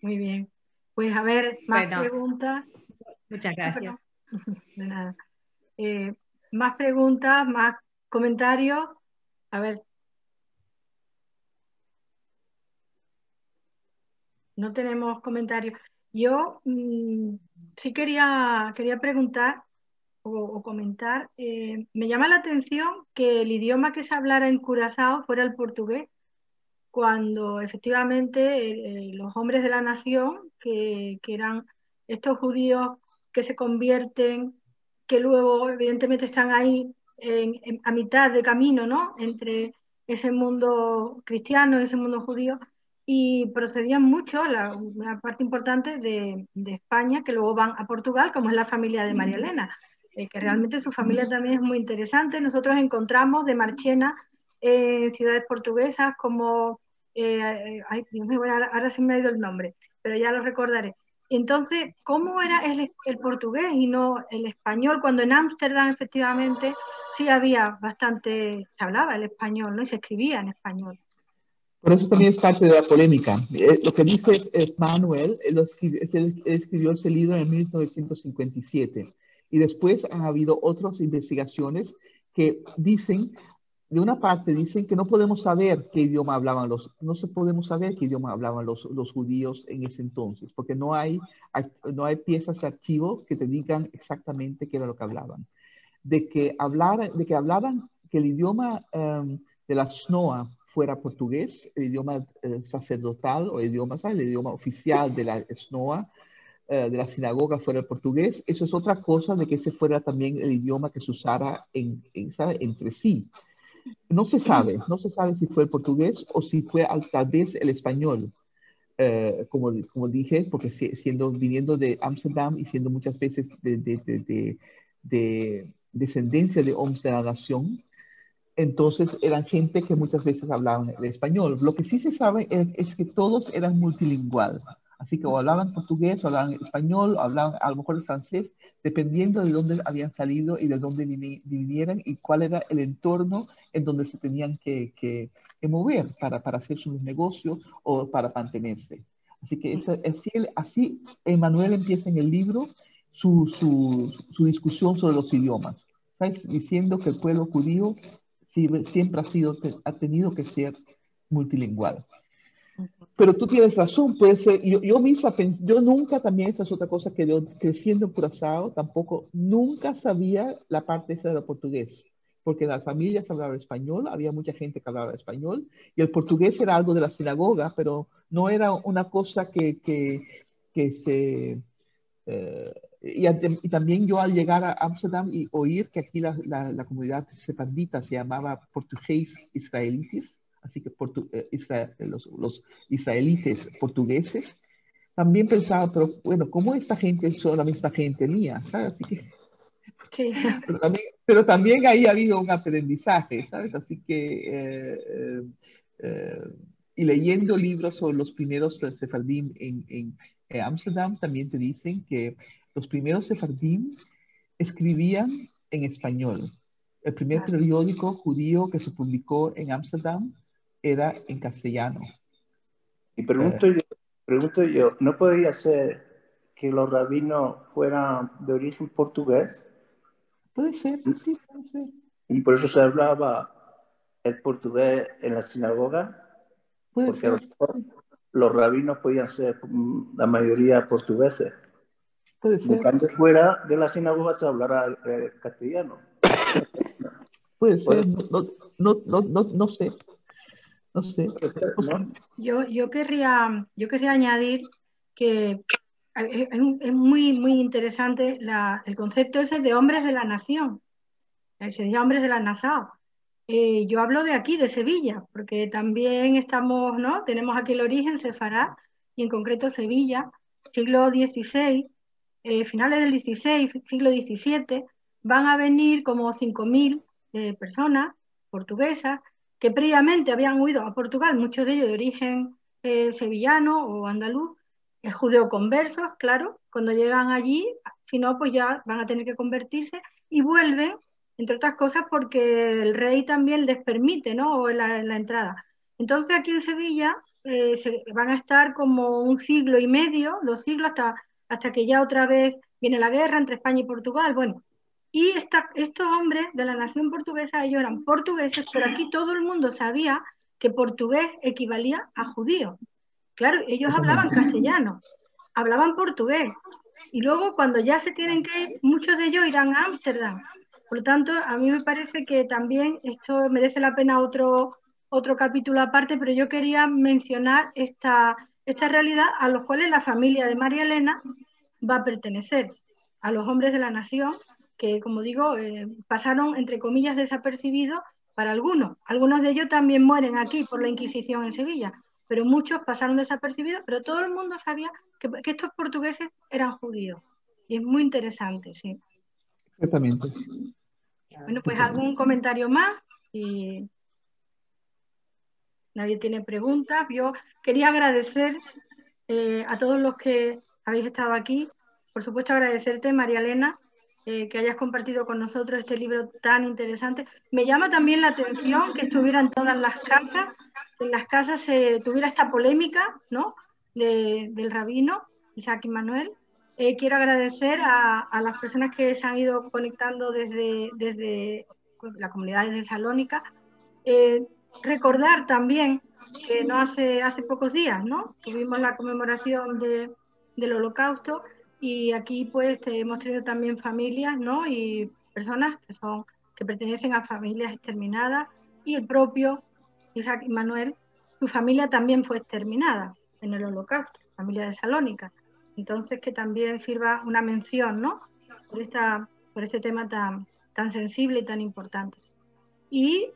Muy bien. Pues a ver, más preguntas. Muchas gracias. De nada. Más preguntas, más comentarios. A ver. No tenemos comentarios. Yo sí quería preguntar o comentar. Me llama la atención que el idioma que se hablara en Curazao fuera el portugués, cuando efectivamente los hombres de la nación, que eran estos judíos que se convierten, que luego evidentemente están ahí a mitad de camino, ¿no?, entre ese mundo cristiano y ese mundo judío, y procedían mucho, una parte importante de España, que luego van a Portugal, como es la familia de María Elena, que realmente su familia también es muy interesante. Nosotros encontramos de Marchena ciudades portuguesas como, ay, Dios mío, bueno, ahora se me ha ido el nombre, pero ya lo recordaré. Entonces, ¿cómo era el portugués y no el español? Cuando en Ámsterdam efectivamente sí había bastante, se hablaba el español, ¿no?, y se escribía en español. Por eso también es parte de la polémica. Lo que dice Manuel, él escribió ese libro en 1957. Y después han habido otras investigaciones que dicen, de una parte dicen que no podemos saber qué idioma hablaban los judíos en ese entonces, porque no hay piezas de archivo que te digan exactamente qué era lo que hablaban. De que hablaran que el idioma de la SNOA fuera portugués, el idioma sacerdotal o el idioma oficial de la SNOA, de la sinagoga, fuera el portugués. Eso es otra cosa de que ese fuera también el idioma que se usara entre sí. No se sabe si fue el portugués o si fue tal vez el español. Como dije, porque viniendo de Ámsterdam y siendo muchas veces de descendencia de hombres de la nación, entonces eran gente que muchas veces hablaban el español. Lo que sí se sabe es que todos eran multilingüal. Así que o hablaban portugués, o hablaban español, o hablaban a lo mejor el francés, dependiendo de dónde habían salido y de dónde vinieran y cuál era el entorno en donde se tenían que mover para hacer sus negocios o para mantenerse. Así que así Emmanuel empieza en el libro su discusión sobre los idiomas, ¿sabes? Diciendo que el pueblo judío siempre ha tenido que ser multilingüal. Pero tú tienes razón, puede ser, yo misma, yo nunca también, esa es otra cosa que creciendo en Curazao, tampoco, nunca sabía la parte esa de portugués, porque en las familias hablaba español, había mucha gente que hablaba español, y el portugués era algo de la sinagoga, pero no era una cosa que se... y también yo al llegar a Ámsterdam y oír que aquí la comunidad sefardita se llamaba portugués israelitis, así que los israelites portugueses, también pensaba, pero bueno, ¿cómo esta gente son la misma gente mía? ¿Sabes? Así que, sí. pero también ahí ha habido un aprendizaje, ¿sabes? Así que, y leyendo libros sobre los primeros sefardim en Ámsterdam, también te dicen que los primeros sefardim escribían en español. El primer periódico judío que se publicó en Ámsterdam era en castellano. Y pregunto yo, ¿no podría ser que los rabinos fueran de origen portugués? Puede ser, sí, puede ser. Y por eso se hablaba el portugués en la sinagoga. Puede ser. Los rabinos podían ser la mayoría portugueses. Puede ser. Cuando fuera de la sinagoga se hablará castellano. Puede ser, no sé. No sé. Yo querría añadir que es muy interesante el concepto ese de hombres de la nación, se dice hombres de la Nassau. Yo hablo de aquí, de Sevilla, porque también estamos, ¿no? Tenemos aquí el origen sefarad, y en concreto Sevilla, siglo XVI, finales del XVI, siglo XVII, van a venir como 5.000 personas portuguesas que previamente habían huido a Portugal, muchos de ellos de origen sevillano o andaluz, judeoconversos, claro, cuando llegan allí, si no, pues ya van a tener que convertirse y vuelven, entre otras cosas porque el rey también les permite, ¿no?, la entrada. Entonces aquí en Sevilla van a estar como 1 siglo y medio, 2 siglos, hasta que ya otra vez viene la guerra entre España y Portugal. Bueno, y estos hombres de la nación portuguesa, ellos eran portugueses, pero aquí todo el mundo sabía que portugués equivalía a judío. Claro, ellos hablaban castellano, hablaban portugués, y luego cuando ya se tienen que ir, muchos de ellos irán a Ámsterdam. Por lo tanto, a mí me parece que también esto merece la pena otro otro capítulo aparte, pero yo quería mencionar esta realidad a los cuales la familia de María Elena va a pertenecer, a los hombres de la nación, que, como digo, pasaron, entre comillas, desapercibidos para algunos. Algunos de ellos también mueren aquí por la Inquisición en Sevilla, pero muchos pasaron desapercibidos, pero todo el mundo sabía que estos portugueses eran judíos. Y es muy interesante, sí. Exactamente. Bueno, pues algún comentario más. Y nadie tiene preguntas. Yo quería agradecer a todos los que habéis estado aquí. Por supuesto, agradecerte, María Elena, que hayas compartido con nosotros este libro tan interesante. Me llama también la atención que estuviera en todas las casas, que en las casas se tuviera esta polémica, ¿no?, del rabino Isaac Emanuel. Quiero agradecer a las personas que se han ido conectando desde la comunidad de Salónica. Recordar también que no hace pocos días, ¿no?, tuvimos la conmemoración del Holocausto, y aquí pues hemos tenido también familias, ¿no?, y personas que pertenecen a familias exterminadas, y el propio Isaac Emanuel, su familia también fue exterminada en el Holocausto, familia de Salónica. Entonces, que también sirva una mención, ¿no?, por este tema tan sensible y tan importante. Y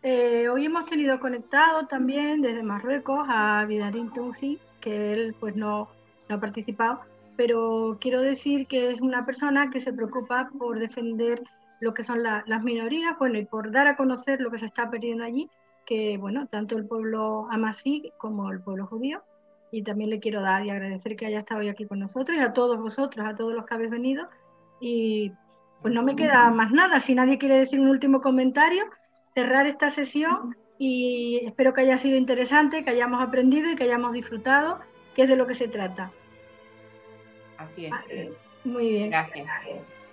hoy hemos tenido conectado también desde Marruecos a Vidarín Toussi, que él pues no ha participado, pero quiero decir que es una persona que se preocupa por defender lo que son las minorías, bueno, y por dar a conocer lo que se está perdiendo allí, que bueno, tanto el pueblo amazigh como el pueblo judío. Y también le quiero dar y agradecer que haya estado hoy aquí con nosotros, y a todos vosotros, a todos los que habéis venido. Y pues no me queda más nada. Si nadie quiere decir un último comentario, cerrar esta sesión, y espero que haya sido interesante, que hayamos aprendido y que hayamos disfrutado, que es de lo que se trata. Así es. Muy bien. Gracias.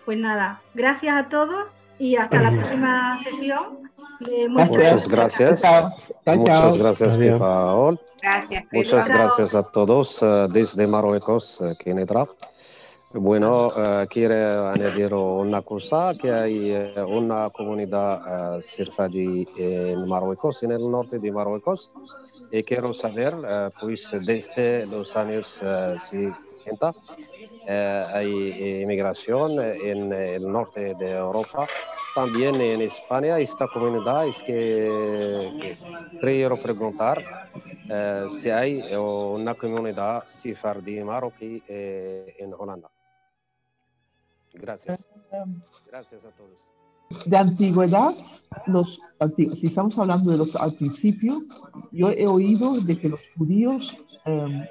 Pues nada, gracias a todos y hasta la próxima sesión. Muchas gracias. Muchas gracias, Pipaol. Gracias, Pedro. Muchas gracias a todos desde Marruecos, Kenedra. Bueno, quiero añadir una cosa, que hay una comunidad sefardí en Marruecos, en el norte de Marruecos, y quiero saber, pues desde los años 60 hay inmigración en el norte de Europa, también en España. Esta comunidad es que quiero preguntar si hay una comunidad sefardí marroquí en Holanda. Gracias. Gracias a todos. De antigüedad, si estamos hablando de los al principio, yo he oído de que los judíos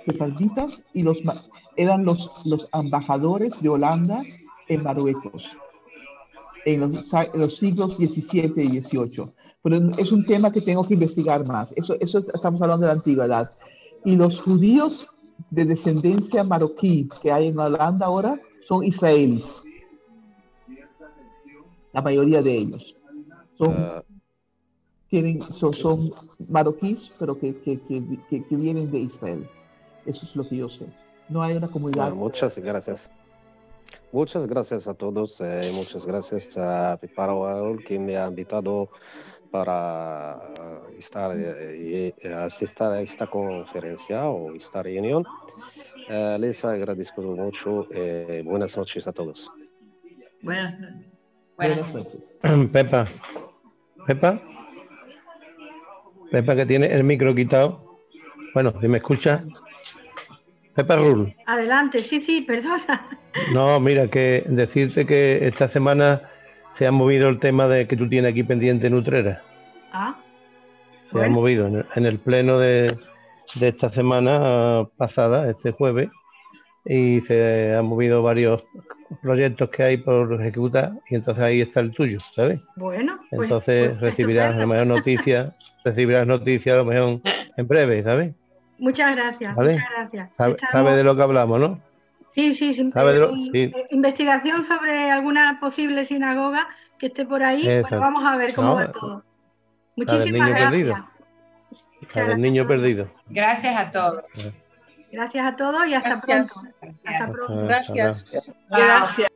sefarditas eran los embajadores de Holanda en Marruecos en los siglos XVII y XVIII. Pero es un tema que tengo que investigar más. Eso estamos hablando de la antigüedad. Y los judíos de descendencia marroquí que hay en Holanda ahora son israelíes. La mayoría de ellos son marroquíes, pero que vienen de Israel. Eso es lo que yo sé. No hay una comunidad. Muchas gracias. Muchas gracias a todos. Muchas gracias a Pipaol, que me ha invitado para asistir a esta conferencia o esta reunión. Les agradezco mucho. Buenas noches a todos. Buenas noches. Buenas noches. Pepa, que tiene el micro quitado. Bueno, si me escucha. Pepa Rul. Adelante, sí, perdona. No, mira, que decirte que esta semana se ha movido el tema de que tú tienes aquí pendiente en Utrera. Se ha movido en el pleno de esta semana pasada, este jueves, y se han movido varios proyectos que hay por ejecutar, y entonces ahí está el tuyo, ¿sabes? Bueno, entonces recibirás a lo mejor noticias, a lo mejor en breve, ¿sabes? Muchas gracias, ¿vale? muchas gracias. ¿Sabe de lo que hablamos, no? Sí. Sí. Investigación sobre alguna posible sinagoga que esté por ahí. Exacto. Bueno, vamos a ver cómo va todo. Muchísimas gracias. La del niño perdido. Gracias a todos. Gracias a todos y hasta pronto. Hasta pronto. Gracias. Gracias.